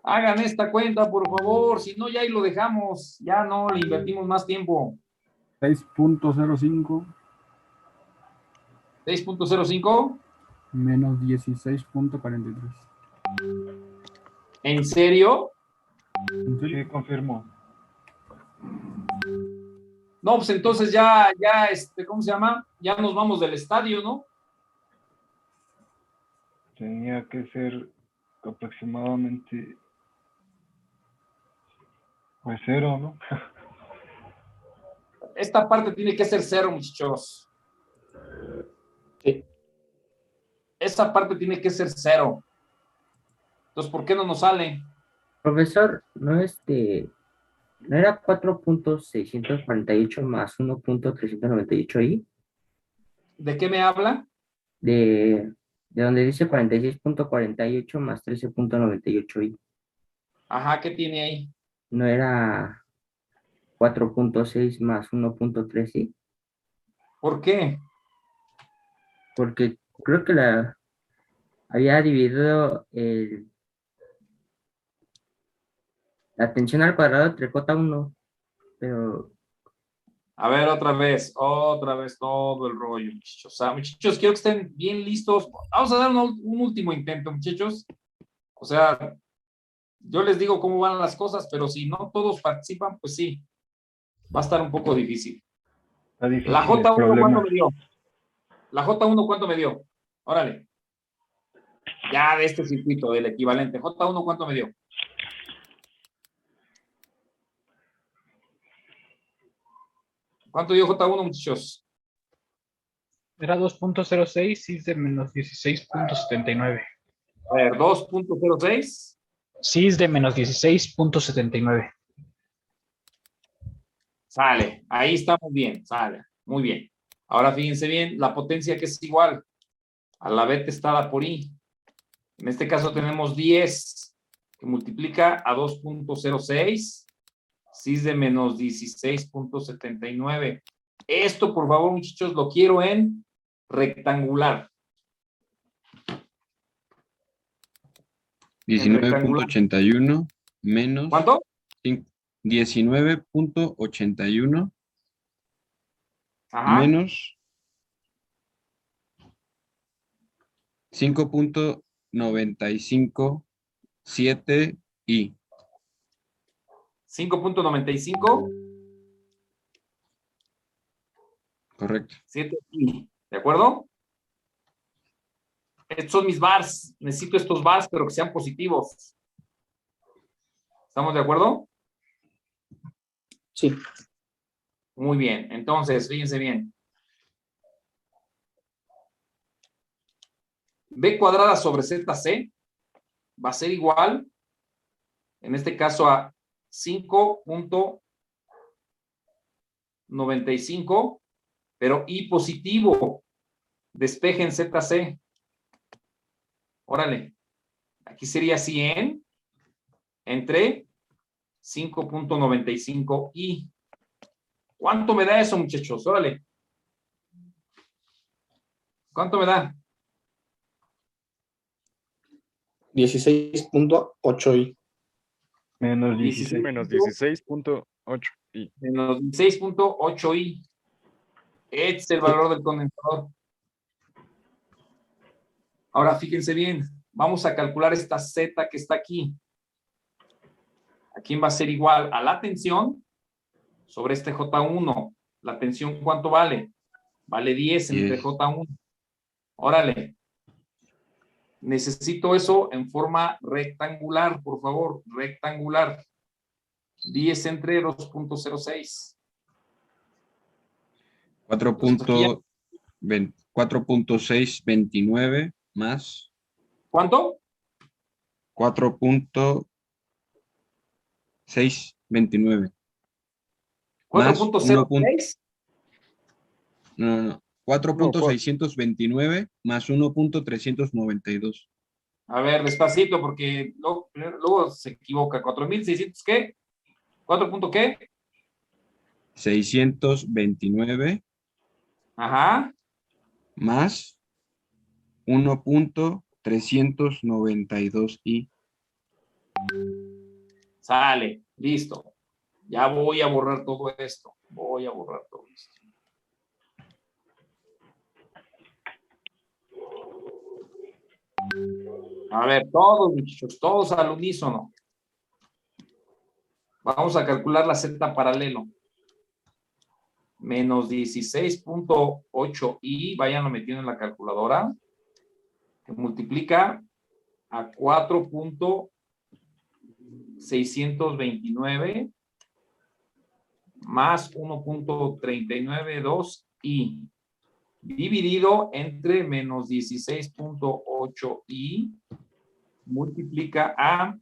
Hagan esta cuenta, por favor. Si no, ya ahí lo dejamos. Ya no le invertimos más tiempo.
6.05
6.05.
menos 16.43.
¿En serio?
Sí, confirmo.
No, pues entonces ya, ¿cómo se llama? Ya nos vamos del estadio, ¿no?
Tenía que ser aproximadamente pues 0, ¿no?
Esta parte tiene que ser 0, muchachos.
Sí.
Esa parte tiene que ser 0. Entonces, ¿por qué no nos sale?
Profesor, ¿no era 4.648 más 1.398i?
¿De qué me habla?
De donde dice 46.48 más 13.98i.
Ajá, ¿qué tiene ahí?
¿No era 4.6 más 1.3i?
¿Por qué?
Porque creo que había dividido la tensión al cuadrado entre J1, pero
A ver, otra vez todo el rollo, muchachos. O sea, muchachos, quiero que estén bien listos. Vamos a dar un último intento, muchachos. O sea, Yo les digo cómo van las cosas, pero si no todos participan, pues sí, va a estar un poco difícil.
Está difícil
La
el
J1,
problema.
¿cuánto me dio? La J1, ¿cuánto me dio? Órale. Ya de este circuito, del equivalente. J1, ¿cuánto me dio? ¿Cuánto dio J1, muchachos?
Era 2.06 y es de menos 16.79.
A ver, 2.06.
Sí es de menos 16.79.
Sale. Ahí estamos bien. Sale. Muy bien. Ahora fíjense bien, la potencia que es igual a la B testada por I. En este caso tenemos 10 que multiplica a 2.06. Sí es de menos 16.79. Esto, por favor, muchachos, lo quiero en rectangular.
19.81 menos
¿Cuánto?
19.81
Ajá.
menos 5.957 y
5.95.
correcto.
7 i. ¿De acuerdo? Estos son mis bars. Necesito estos bars, pero que sean positivos. ¿Estamos de acuerdo?
Sí.
Muy bien. Entonces, fíjense bien. B cuadrada sobre ZC va a ser igual, en este caso, a 5.95, pero I positivo. Despeje en ZC. Órale. Aquí sería 100 entre 5.95 I. ¿Cuánto me da eso, muchachos? Órale. ¿Cuánto me da?
16.8 y
Menos 16.
Menos 16.8 y
Menos 16.8 I. Este es el valor del condensador. Ahora, fíjense bien. Vamos a calcular esta Z que está aquí. ¿A quién va a ser igual? A la tensión sobre este J1. ¿La tensión cuánto vale? Vale 10 entre
10.
J1. Órale. Necesito eso en forma rectangular, por favor. Rectangular. 10 entre 2.06.
4.629 más
¿Cuánto?
4.629 más
4.06.
no, 4.629 más 1.392.
A ver, despacito, porque luego se equivoca. 4.600, ¿qué? ¿4 qué?
629
Ajá.
más 1.392 y
Sale. Listo. Ya voy a borrar todo esto. Voy a borrar todo esto. A ver, todos, muchachos, todos al unísono. Vamos a calcular la Z paralelo. Menos 16.8 y váyanlo metiendo en la calculadora, que multiplica a 4.629 más 1.392 y dividido entre menos 16.8 y multiplica a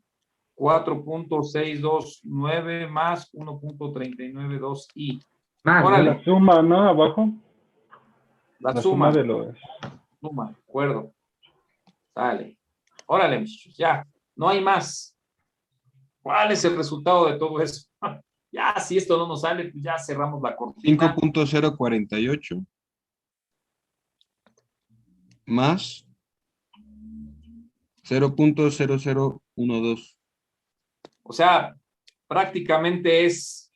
4.629 más 1.392 y
Más,
órale.
La suma, ¿no? Abajo.
La
La
suma
suma de los.
suma, de acuerdo. Sale. Órale, muchachos, ya. No hay más. ¿Cuál es el resultado de todo eso? Ya, si esto no nos sale, pues ya cerramos la cortina.
5.048 más 0.0012.
O sea, prácticamente es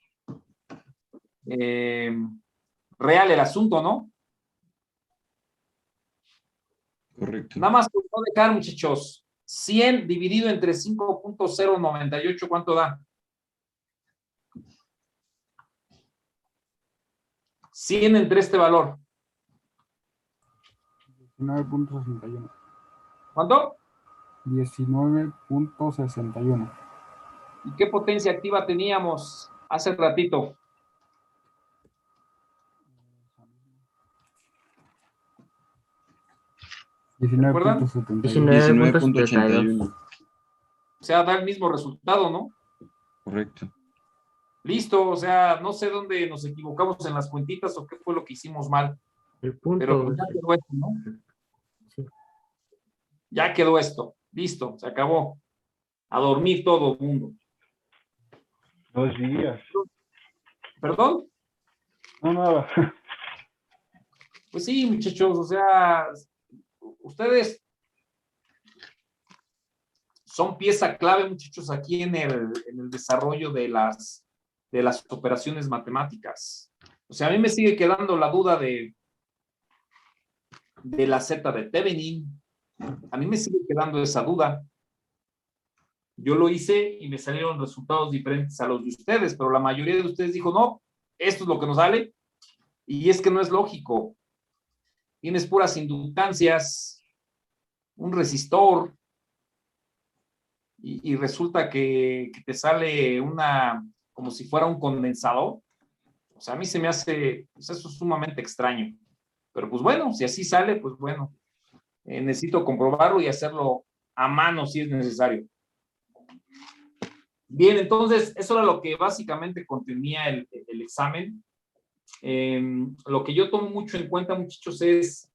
real el asunto, ¿no?
Correcto.
Nada más por no dejar, muchachos. 100 dividido entre 5.098, ¿cuánto da? 100 entre este valor.
19.61.
¿Cuánto?
19.61.
¿Y qué potencia activa teníamos hace ratito? ¿Recuerdan?
19.72.
O sea, da el mismo resultado, ¿no?
Correcto.
Listo, o sea, no sé dónde nos equivocamos en las cuentitas o qué fue lo que hicimos mal.
El punto.
Pero pues ya quedó esto, ¿no?
Sí.
Ya quedó esto. Listo, se acabó. A dormir todo el mundo.
2 días.
¿Perdón?
No, nada.
Pues sí, muchachos, o sea, ustedes son pieza clave, muchachos, aquí en el desarrollo de las operaciones matemáticas. O sea, a mí me sigue quedando la duda de la Z de Thevenin. A mí me sigue quedando esa duda. Yo lo hice y me salieron resultados diferentes a los de ustedes, pero la mayoría de ustedes dijo, no, esto es lo que nos sale. Y es que no es lógico. Tienes puras inductancias, un resistor, y resulta que te sale como si fuera un condensador. O sea, a mí se me hace, pues eso es sumamente extraño. Pero pues bueno, si así sale, pues bueno, necesito comprobarlo y hacerlo a mano si es necesario. Bien, entonces, eso era lo que básicamente contenía el examen. Lo que yo tomo mucho en cuenta, muchachos, es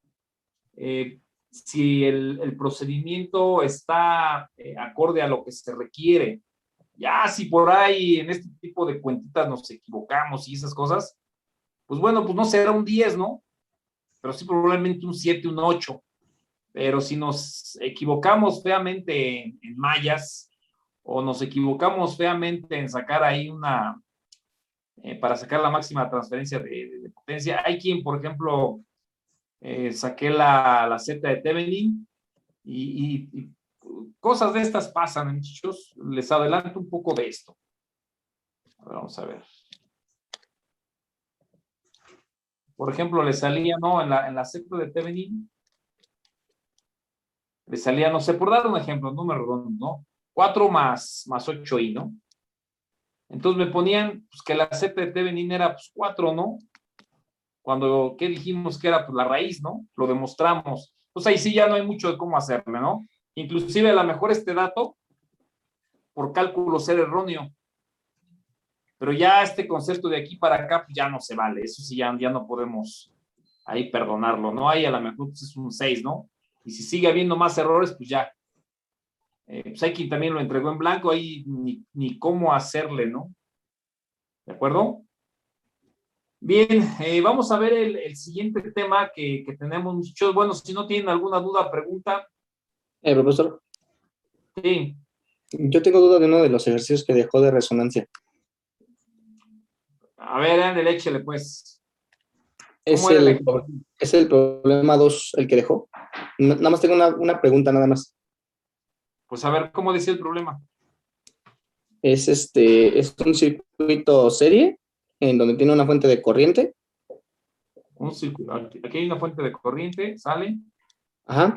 si el procedimiento está acorde a lo que se requiere. Ya si por ahí en este tipo de cuentitas nos equivocamos y esas cosas, pues bueno, pues no será un 10, ¿no? Pero sí probablemente un 7, un 8. Pero si nos equivocamos feamente en mallas o nos equivocamos feamente en sacar ahí para sacar la máxima transferencia de potencia, hay quien, por ejemplo, saqué la Z de Thevenin y cosas de estas pasan, muchachos. Les adelanto un poco de esto. A ver, vamos a ver. Por ejemplo, le salía, ¿no? En la Z de Thevenin, le salía, no sé, por dar un ejemplo, número redondo, ¿no? 4 más 8i, ¿no? Entonces me ponían pues, que la Z de Thevenin era pues 4, ¿no? Cuando, ¿qué dijimos que era? Pues la raíz, ¿no? Lo demostramos. Pues ahí sí ya no hay mucho de cómo hacerle, ¿no? Inclusive a lo mejor este dato, por cálculo ser erróneo. Pero ya este concepto de aquí para acá, pues ya no se vale. Eso sí, ya no podemos ahí perdonarlo, ¿no? Ahí a lo mejor pues, es un 6, ¿no? Y si sigue habiendo más errores, pues ya. Pues hay quien también lo entregó en blanco, ahí ni cómo hacerle, ¿no? ¿De acuerdo? Bien, vamos a ver el siguiente tema que tenemos, muchachos. Bueno, si no tienen alguna duda, pregunta.
Profesor,
Sí.
yo tengo duda de uno de los ejercicios que dejó de resonancia.
A ver, ándale, échele, pues.
Es el problema 2 el que dejó. Nada más tengo una pregunta, nada más.
Pues a ver, ¿cómo decía el problema?
Es un circuito serie en donde tiene una fuente de corriente.
Un circuito. Aquí hay una fuente de corriente, ¿sale?
Ajá.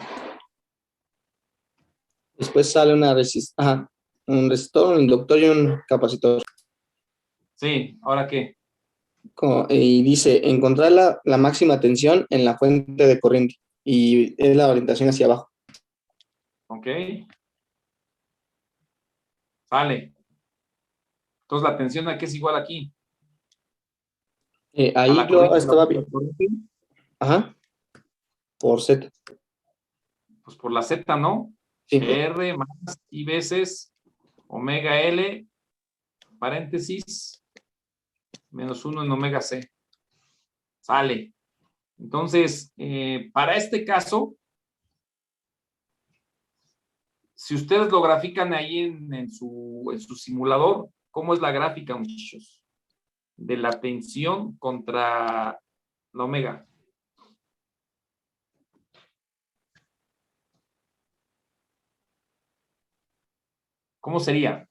Después sale un resistor, un inductor y un capacitor.
Sí, ¿ahora qué?
Y dice, encontrar la máxima tensión en la fuente de corriente. Y es la orientación hacia abajo.
Ok. Sale. Entonces la tensión aquí es igual aquí.
Ahí yo estaba bien. Ajá. Por Z.
Pues por la Z, ¿no?
Sí.
R más I veces omega L, paréntesis, menos 1 en omega C. Sale. Entonces, para este caso, si ustedes lo grafican ahí en su simulador, ¿cómo es la gráfica, muchachos? De la tensión contra la omega. ¿Cómo sería?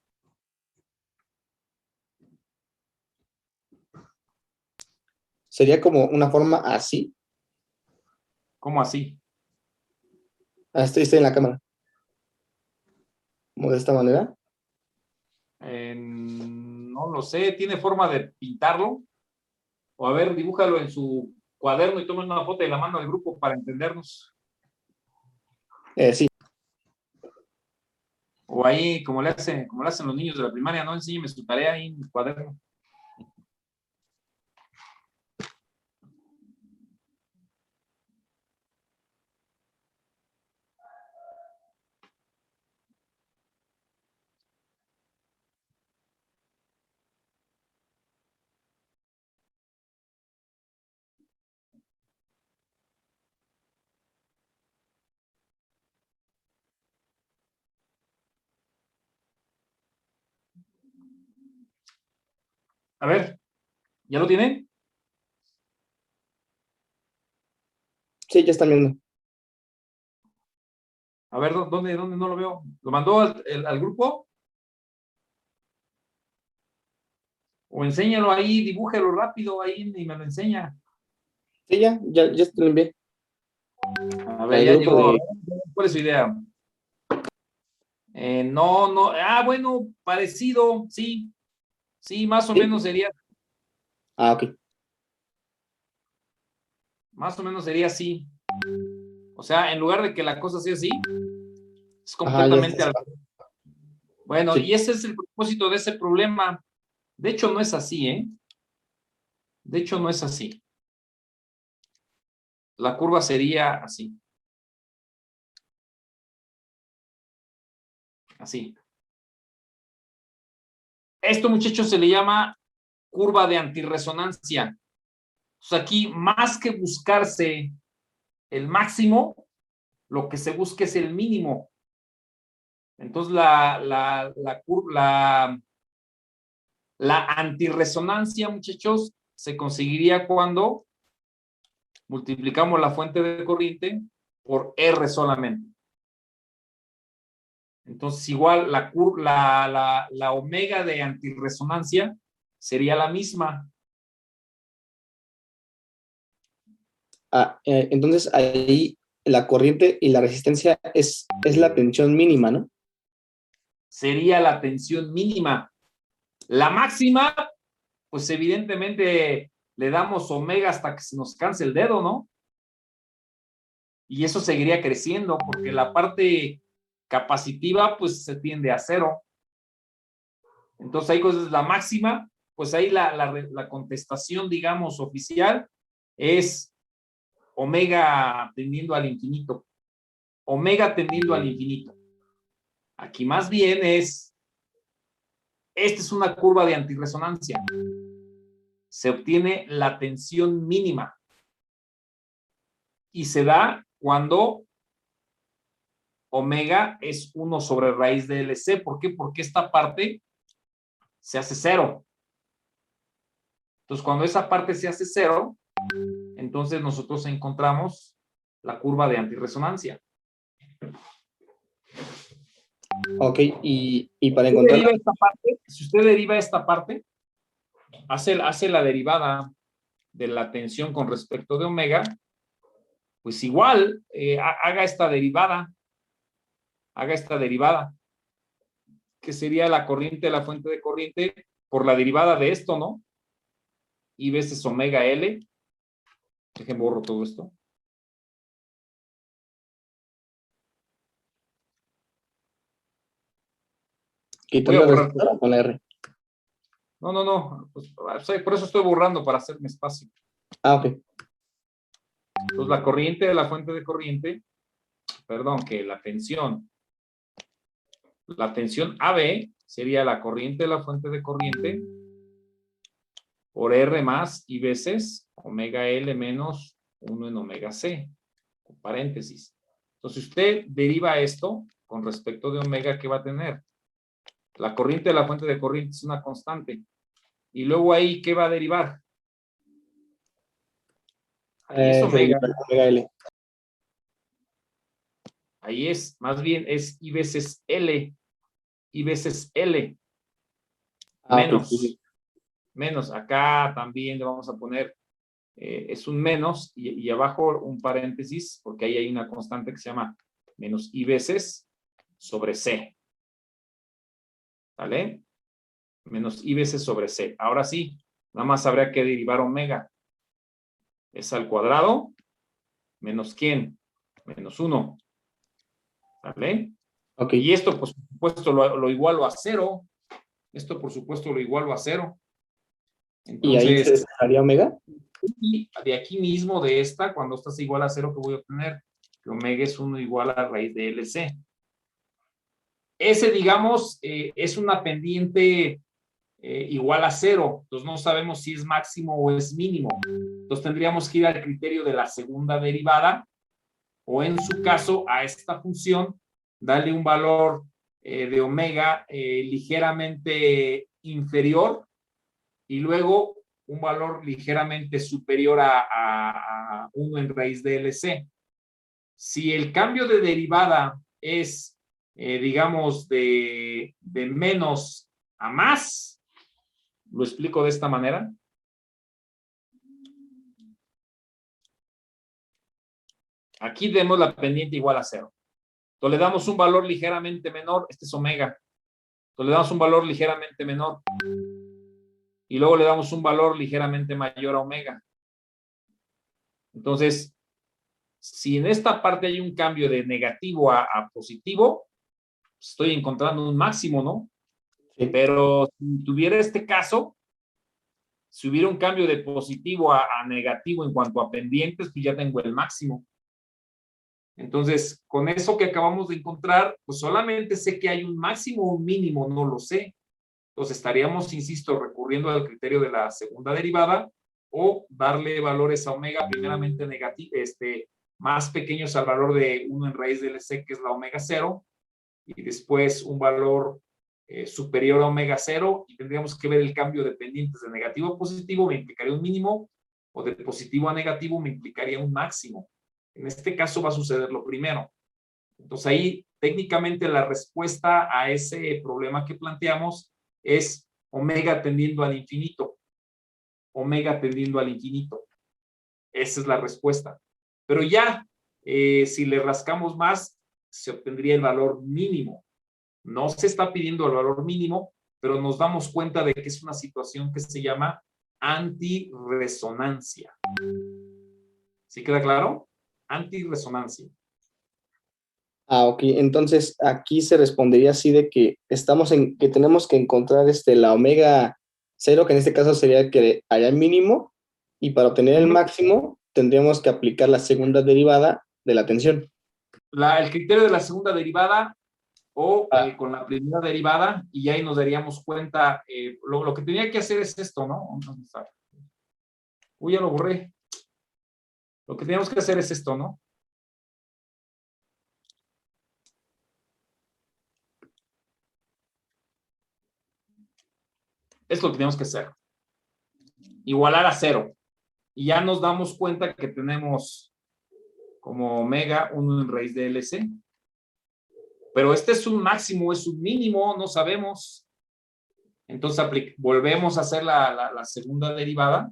Sería como una forma así.
¿Cómo así?
Estoy en la cámara. Como de esta manera.
No lo sé, ¿tiene forma de pintarlo? O a ver, dibújalo en su cuaderno y tomen una foto y la mando al grupo para entendernos.
Sí.
O ahí, como le hacen los niños de la primaria, no, enséñeme su tarea ahí en el cuaderno. A ver, ¿ya lo tienen?
Sí, ya están viendo.
A ver, ¿dónde no lo veo? ¿Lo mandó al grupo? O enséñalo ahí, dibújelo rápido ahí y me lo enseña.
Sí, ya te lo envié.
A ver,
El
ya
grupo
llegó.
de-
¿Cuál es su idea? No. Bueno, parecido, sí. Sí, más o
¿Sí?
menos sería,
Ok.
así. O sea, en lugar de que la cosa sea así, es
Ajá, ya
completamente
está.
al. Bueno,
Sí.
y ese es el propósito de ese problema. De hecho, no es así, ¿eh? De hecho, no es así. La curva sería así. Así. Esto, muchachos, se le llama curva de antirresonancia. Sea, aquí, más que buscarse el máximo, lo que se busca es el mínimo. Entonces, la antirresonancia, muchachos, se conseguiría cuando multiplicamos la fuente de corriente por R solamente. Entonces, igual la omega de antirresonancia sería la misma.
Entonces ahí la corriente y la resistencia es la tensión mínima, ¿no?
Sería la tensión mínima. La máxima, pues evidentemente le damos omega hasta que se nos canse el dedo, ¿no? Y eso seguiría creciendo porque la parte capacitiva, pues se tiende a cero. Entonces ahí pues, la máxima, pues ahí la contestación, digamos, oficial es omega tendiendo al infinito. Omega tendiendo al infinito. Aquí más bien esta es una curva de antirresonancia. Se obtiene la tensión mínima y se da cuando omega es 1 sobre raíz de LC. ¿Por qué? Porque esta parte se hace cero. Entonces, cuando esa parte se hace cero, entonces nosotros encontramos la curva de antirresonancia.
Ok, y para encontrar...
Si usted deriva esta parte, hace la derivada de la tensión con respecto de omega, pues igual haga esta derivada, que sería la corriente de la fuente de corriente por la derivada de esto, ¿no? Y veces omega L. Dejen borro todo esto. Voy a
Quitarle
borrar.
con la R.
No. Pues, por eso estoy borrando, para hacerme espacio.
Ok.
Entonces, la corriente de la fuente de corriente, que la tensión AB sería la corriente de la fuente de corriente por R más y veces omega L menos 1 en omega C, con paréntesis. Entonces, si usted deriva esto con respecto de omega, ¿qué va a tener? La corriente de la fuente de corriente es una constante. Y luego ahí, ¿qué va a derivar? Ahí es omega.
Omega L.
Ahí es, más bien es I veces L. y veces L.
Ah, ok,
Menos.
sí, sí.
Menos. Acá también le vamos a poner, es un menos y abajo un paréntesis, porque ahí hay una constante que se llama menos I veces sobre C. ¿Vale? Menos I veces sobre C. Ahora sí, nada más habría que derivar omega. Es al cuadrado menos ¿quién? Menos 1. ¿Vale?
Ok.
Y esto, pues, por supuesto, lo igualo a 0. Esto, por supuesto, lo igualo a 0.
¿Y ahí se
Entonces,
despejaría omega?
y de aquí mismo, de esta, cuando esta es igual a 0, ¿qué voy a obtener? Que omega es 1 igual a raíz de LC. Ese, digamos, es una pendiente igual a 0. Entonces, no sabemos si es máximo o es mínimo. Entonces, tendríamos que ir al criterio de la segunda derivada, o en su caso, a esta función, darle un valor de omega ligeramente inferior y luego un valor ligeramente superior a 1 en raíz de LC. Si el cambio de derivada es, digamos, de menos a más, lo explico de esta manera. Aquí demos la pendiente igual a 0. Entonces le damos un valor ligeramente menor, este es omega. Entonces le damos un valor ligeramente menor. Y luego le damos un valor ligeramente mayor a omega. Entonces, si en esta parte hay un cambio de negativo a positivo, estoy encontrando un máximo, ¿no?
Sí.
Pero si tuviera este caso, si hubiera un cambio de positivo a negativo en cuanto a pendientes, pues ya tengo el máximo. Entonces, con eso que acabamos de encontrar, pues solamente sé que hay un máximo o un mínimo, no lo sé. Entonces estaríamos, insisto, recurriendo al criterio de la segunda derivada o darle valores a omega primeramente más pequeños al valor de 1 en raíz de LC, que es la omega 0, y después un valor superior a omega 0, y tendríamos que ver el cambio de pendientes de negativo a positivo, me implicaría un mínimo, o de positivo a negativo me implicaría un máximo. En este caso va a suceder lo primero. Entonces ahí técnicamente la respuesta a ese problema que planteamos es omega tendiendo al infinito. Omega tendiendo al infinito. Esa es la respuesta. Pero ya, si le rascamos más, se obtendría el valor mínimo. No se está pidiendo el valor mínimo, pero nos damos cuenta de que es una situación que se llama antirresonancia. ¿Sí queda claro? Antirresonancia.
Ah, ok. Entonces aquí se respondería así de que que tenemos que encontrar la omega 0, que en este caso sería que haya mínimo, y para obtener el máximo tendríamos que aplicar la segunda derivada de la tensión.
El criterio de la segunda derivada o con la primera derivada, y ahí nos daríamos cuenta, lo que tenía que hacer es esto, ¿no? Uy, ya lo borré. Lo que teníamos que hacer es esto, ¿no? Es lo que tenemos que hacer. Igualar a 0. Y ya nos damos cuenta que tenemos como omega 1 en raíz de LC. Pero este es un máximo, es un mínimo, no sabemos. Entonces volvemos a hacer la segunda derivada.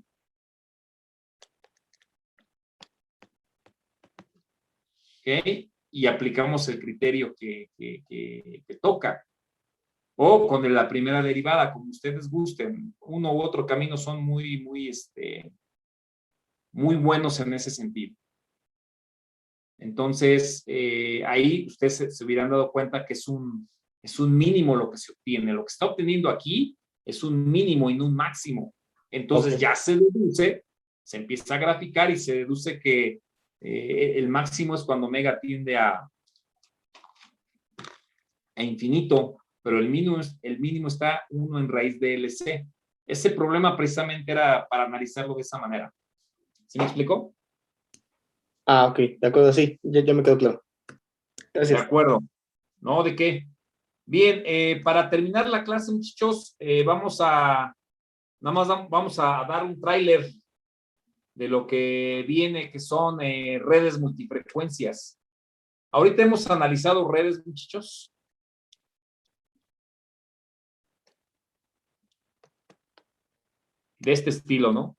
¿Ok? Y aplicamos el criterio que toca. O con la primera derivada, como ustedes gusten. Uno u otro camino son muy buenos en ese sentido. Entonces, ahí ustedes se hubieran dado cuenta que es un mínimo lo que se obtiene. Lo que está obteniendo aquí es un mínimo y no un máximo. Entonces, ya se deduce, se empieza a graficar y se deduce que el máximo es cuando omega tiende a infinito, pero el mínimo está 1 en raíz de LC. Ese problema precisamente era para analizarlo de esa manera. ¿Sí me explicó?
Ah, ok, de acuerdo, sí, ya me quedó claro. Gracias.
De acuerdo. ¿No? ¿De qué? Bien, para terminar la clase, muchachos, vamos a dar un tráiler de lo que viene, que son redes multifrecuencias. Ahorita hemos analizado redes, muchachos. de este estilo, ¿no?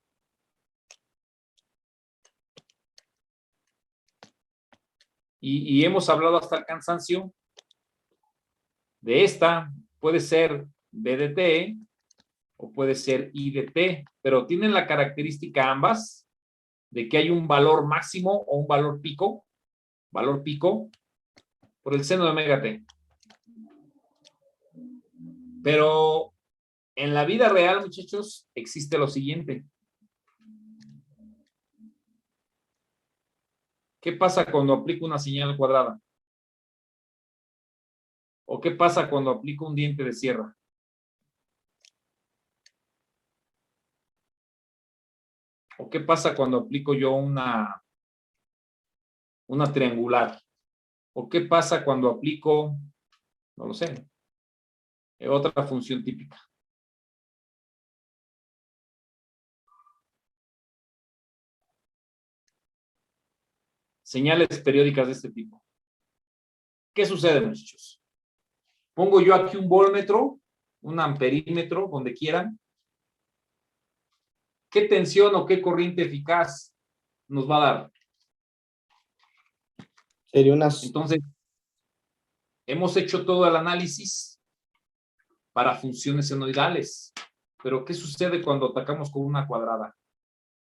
Y hemos hablado hasta el cansancio de esta, puede ser B de T o puede ser I de T, pero tienen la característica ambas de que hay un valor máximo o un valor pico por el seno de omega T. Pero en la vida real, muchachos, existe lo siguiente. ¿Qué pasa cuando aplico una señal cuadrada? ¿O qué pasa cuando aplico un diente de sierra? ¿O qué pasa cuando aplico yo una triangular? ¿O qué pasa cuando aplico, no lo sé, otra función típica? Señales periódicas de este tipo. ¿Qué sucede, muchachos? Pongo yo aquí un voltmetro, un amperímetro, donde quieran. ¿Qué tensión o qué corriente eficaz nos va a dar?
Sería unas...
Entonces, hemos hecho todo el análisis para funciones senoidales. Pero, ¿qué sucede cuando atacamos con una cuadrada?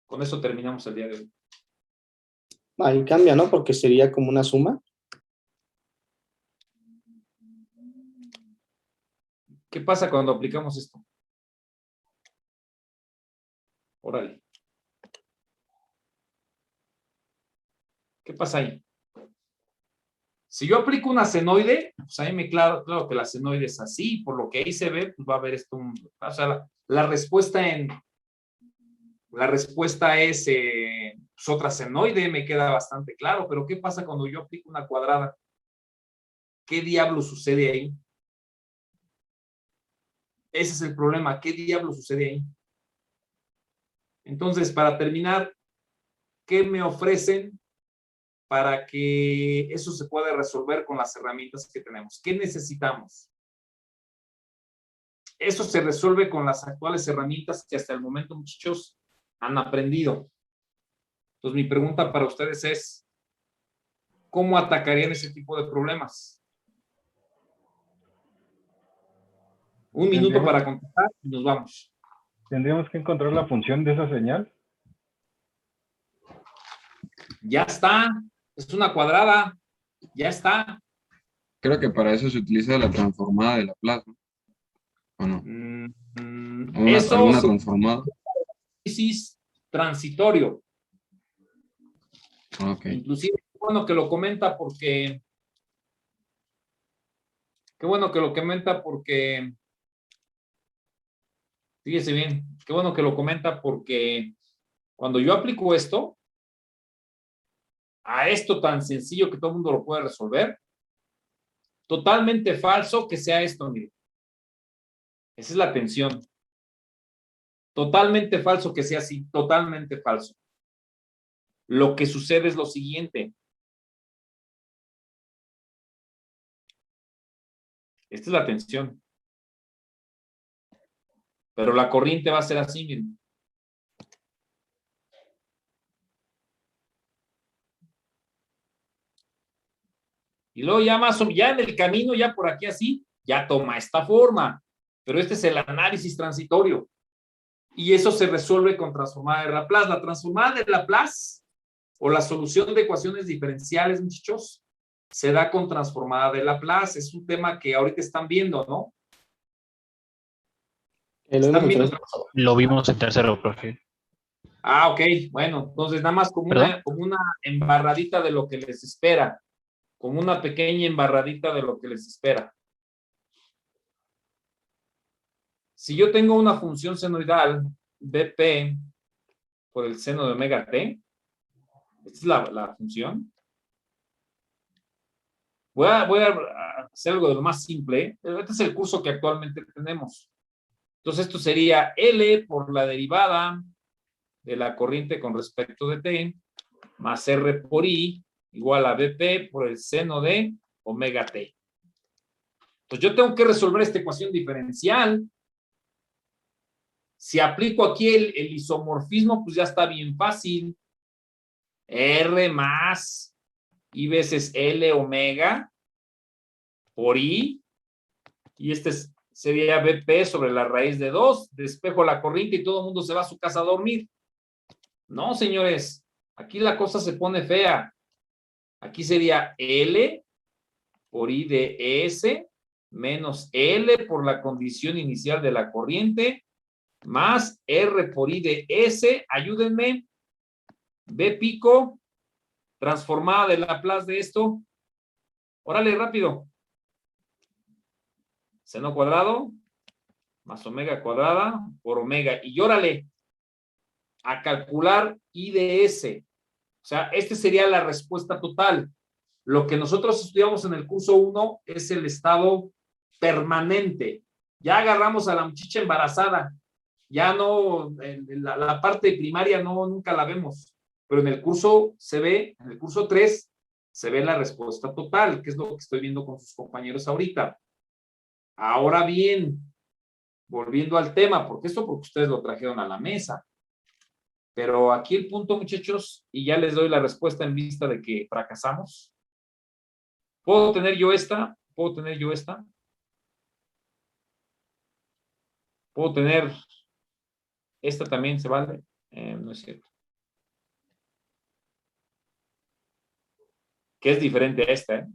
Con eso terminamos el día de hoy.
Ahí cambia, ¿no? Porque sería como una suma.
¿Qué pasa cuando aplicamos esto? Órale. ¿Qué pasa ahí? Si yo aplico una senoide, pues ahí me claro que la senoide es así, por lo que ahí se ve, pues va a haber esto, o sea, la respuesta es pues otra senoide, me queda bastante claro, pero ¿qué pasa cuando yo aplico una cuadrada? ¿Qué diablo sucede ahí? Ese es el problema, ¿qué diablo sucede ahí? Entonces, para terminar, ¿qué me ofrecen para que eso se pueda resolver con las herramientas que tenemos? ¿Qué necesitamos? Eso se resuelve con las actuales herramientas que hasta el momento, muchachos, han aprendido. Entonces, mi pregunta para ustedes es, ¿cómo atacarían ese tipo de problemas? Un minuto para contestar y nos vamos.
Tendríamos que encontrar la función de esa señal.
Ya está. Es una cuadrada. Ya está.
Creo que para eso se utiliza la transformada de Laplace, ¿no? ¿O no?
Eso
¿Alguna
se
transformada?
análisis transitorio.
Ok.
Inclusive, qué bueno que lo comenta porque fíjese bien, qué bueno que lo comenta porque cuando yo aplico esto, a esto tan sencillo que todo el mundo lo puede resolver, totalmente falso que sea esto, mire. Esa es la tensión. Totalmente falso que sea así, totalmente falso. Lo que sucede es lo siguiente. Esta es la tensión. Pero la corriente va a ser así, miren. Y luego ya en el camino, ya por aquí así, ya toma esta forma. Pero este es el análisis transitorio. Y eso se resuelve con transformada de Laplace. La transformada de Laplace o la solución de ecuaciones diferenciales, muchachos, se da con transformada de Laplace. Es un tema que ahorita están viendo, ¿no?
Lo vimos en tercero, profe.
Ah, ok. Bueno, entonces nada más como una embarradita de lo que les espera. Como una pequeña embarradita de lo que les espera. Si yo tengo una función senoidal, BP por el seno de omega t, esta es la función. Voy a hacer algo de lo más simple. Este es el curso que actualmente tenemos. Entonces, esto sería L por la derivada de la corriente con respecto de T, más R por I, igual a BP por el seno de omega T. Entonces, yo tengo que resolver esta ecuación diferencial. Si aplico aquí el isomorfismo, pues ya está bien fácil. R más I veces L omega por I. Y este sería BP sobre la raíz de 2. Despejo la corriente y todo el mundo se va a su casa a dormir. No, señores. Aquí la cosa se pone fea. Aquí sería L por I de S menos L por la condición inicial de la corriente más R por I de S. Ayúdenme. B pico transformada de Laplace de esto. Órale, rápido. Seno cuadrado más omega cuadrada por omega. Y órale, a calcular I de S. O sea, esta sería la respuesta total. Lo que nosotros estudiamos en el curso 1 es el estado permanente. Ya agarramos a la muchacha embarazada. Ya no, la parte primaria no, nunca la vemos. Pero en el curso se ve, en el curso 3, se ve la respuesta total, que es lo que estoy viendo con sus compañeros ahorita. Ahora bien, volviendo al tema, porque ustedes lo trajeron a la mesa. Pero aquí el punto, muchachos, y ya les doy la respuesta en vista de que fracasamos. ¿Puedo tener yo esta? ¿Puedo tener yo esta? ¿Puedo tener esta también? ¿Se vale? No es cierto. Que es diferente a esta, ¿eh?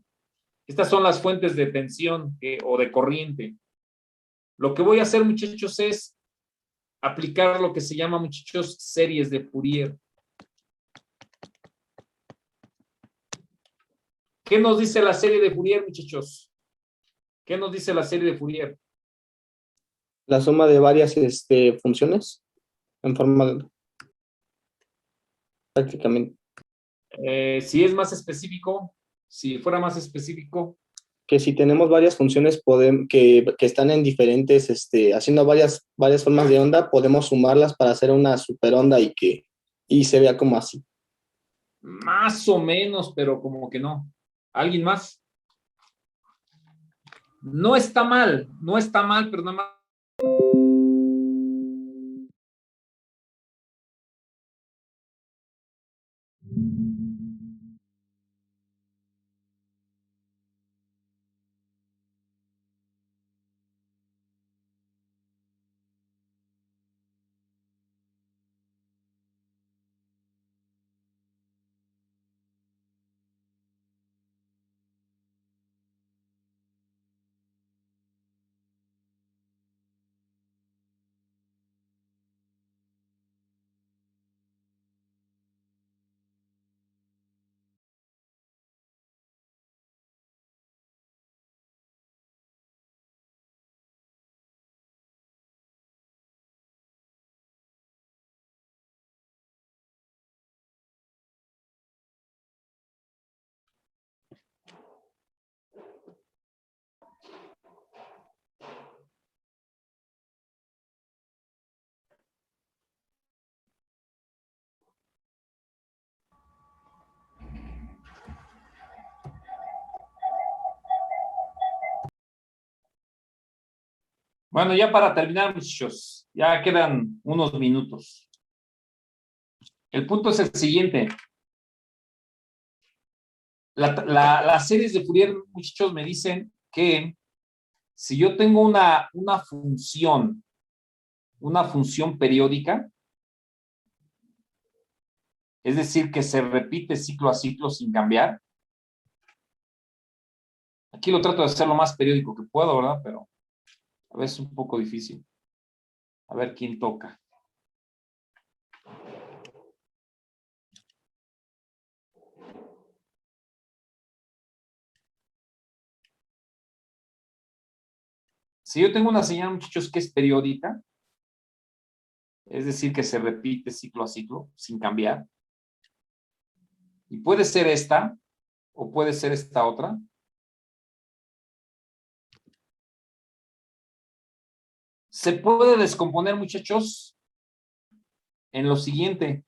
Estas son las fuentes de tensión o de corriente. Lo que voy a hacer, muchachos, es aplicar lo que se llama, muchachos, series de Fourier. ¿Qué nos dice la serie de Fourier, muchachos? ¿Qué nos dice la serie de Fourier?
La suma de varias funciones en forma de... prácticamente.
Si es más específico, si fuera más específico.
Que si tenemos varias funciones que están en diferentes, haciendo varias formas de onda, podemos sumarlas para hacer una superonda y se vea como así.
Más o menos, pero como que no. ¿Alguien más? No está mal, pero nada más. Bueno, ya para terminar, muchachos, ya quedan unos minutos. El punto es el siguiente. Las series de Fourier, muchachos, me dicen que si yo tengo una función periódica, es decir, que se repite ciclo a ciclo sin cambiar. Aquí lo trato de hacer lo más periódico que puedo, ¿verdad? Pero a veces es un poco difícil. A ver quién toca. Si yo tengo una señal, muchachos, que es periódica, es decir, que se repite ciclo a ciclo sin cambiar, y puede ser esta o puede ser esta otra, se puede descomponer, muchachos, en lo siguiente.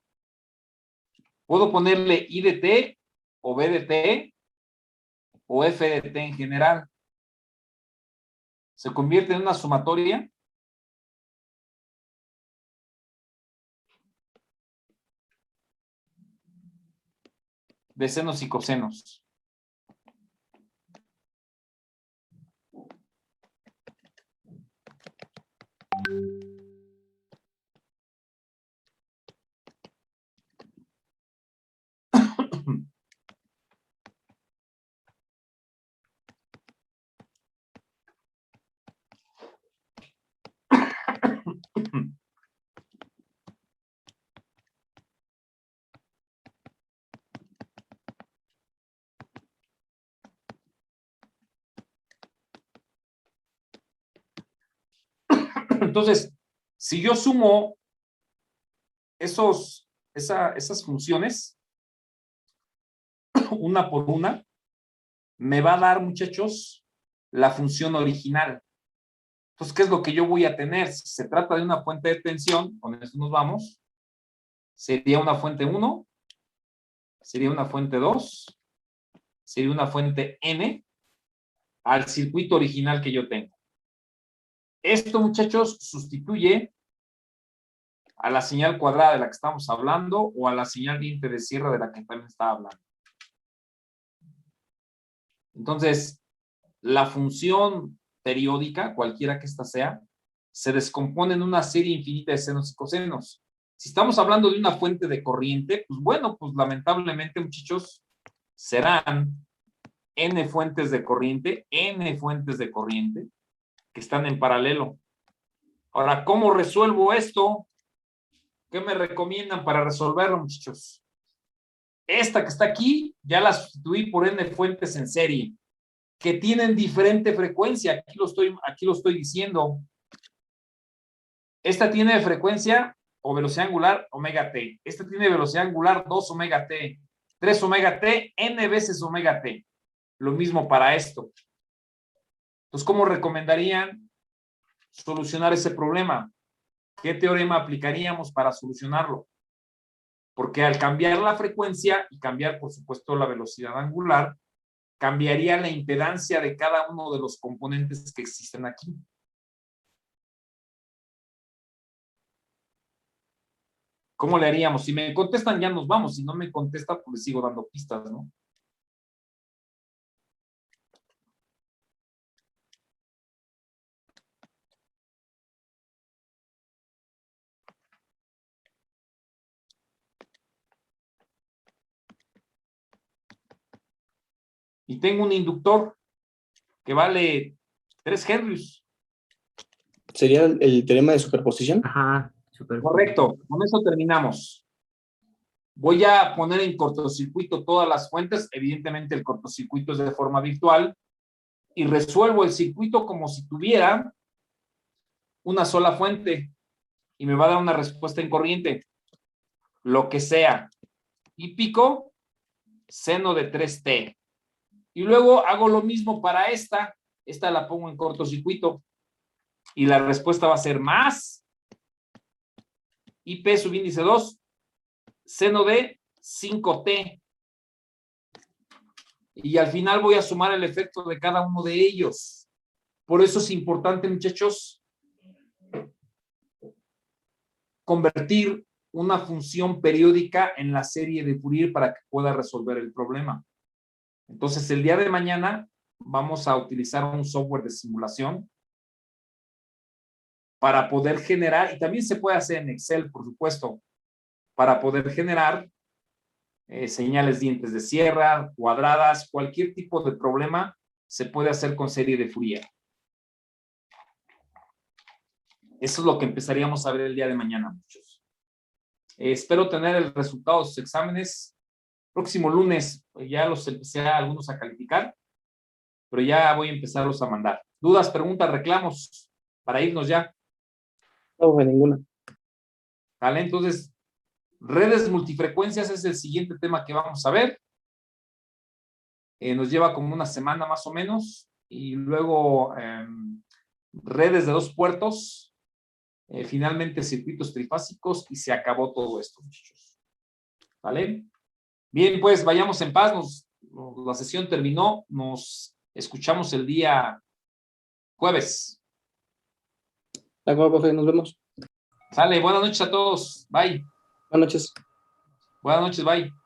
Puedo ponerle I de T o B de T o F de T en general. Se convierte en una sumatoria de senos y cosenos. Entonces, si yo sumo esas funciones, una por una, me va a dar, muchachos, la función original. Entonces, ¿qué es lo que yo voy a tener? Si se trata de una fuente de tensión, con eso nos vamos, sería una fuente 1, sería una fuente 2, sería una fuente N al circuito original que yo tengo. Esto, muchachos, sustituye a la señal cuadrada de la que estamos hablando o a la señal diente de sierra de la que también estaba hablando. Entonces, la función periódica, cualquiera que ésta sea, se descompone en una serie infinita de senos y cosenos. Si estamos hablando de una fuente de corriente, pues bueno, pues lamentablemente, muchachos, serán n fuentes de corriente que están en paralelo. Ahora, ¿cómo resuelvo esto? ¿Qué me recomiendan para resolverlo, muchachos? Esta que está aquí, ya la sustituí por n fuentes en serie, que tienen diferente frecuencia. Aquí lo estoy diciendo. Esta tiene frecuencia o velocidad angular omega t. Esta tiene velocidad angular 2 omega t, 3 omega t, n veces omega t. Lo mismo para esto. Entonces, ¿cómo recomendarían solucionar ese problema? ¿Qué teorema aplicaríamos para solucionarlo? Porque al cambiar la frecuencia y cambiar, por supuesto, la velocidad angular, cambiaría la impedancia de cada uno de los componentes que existen aquí. ¿Cómo le haríamos? Si me contestan, ya nos vamos. Si no me contestan, pues les sigo dando pistas, ¿no? Y tengo un inductor que vale 3 Henrys.
¿Sería el teorema de superposición?
Ajá,
Correcto, con eso terminamos. Voy a poner en cortocircuito todas las fuentes. Evidentemente el cortocircuito es de forma virtual. Y resuelvo el circuito como si tuviera una sola fuente. Y me va a dar una respuesta en corriente. Lo que sea. Y pico seno de 3t. Y luego hago lo mismo para esta. Esta la pongo en cortocircuito. Y la respuesta va a ser más IP subíndice 2 seno de 5t. Y al final voy a sumar el efecto de cada uno de ellos. Por eso es importante, muchachos, convertir una función periódica en la serie de Fourier para que pueda resolver el problema. Entonces, el día de mañana vamos a utilizar un software de simulación para poder generar, y también se puede hacer en Excel, por supuesto, para poder generar señales dientes de sierra, cuadradas, cualquier tipo de problema se puede hacer con serie de Fourier. Eso es lo que empezaríamos a ver el día de mañana, muchachos. Espero tener el resultado de sus exámenes próximo lunes. Ya los empecé a algunos a calificar, pero ya voy a empezarlos a mandar. ¿Dudas, preguntas, reclamos para irnos ya?
No, ninguna.
Vale, entonces, redes multifrecuencias es el siguiente tema que vamos a ver. Nos lleva como una semana más o menos. Y luego redes de 2 puertos. Finalmente circuitos trifásicos y se acabó todo esto, muchachos. ¿Vale? Bien, pues vayamos en paz. La sesión terminó. Nos escuchamos el día jueves.
De acuerdo, profe, nos vemos.
Sale, buenas noches a todos. Bye.
Buenas noches.
Buenas noches, bye.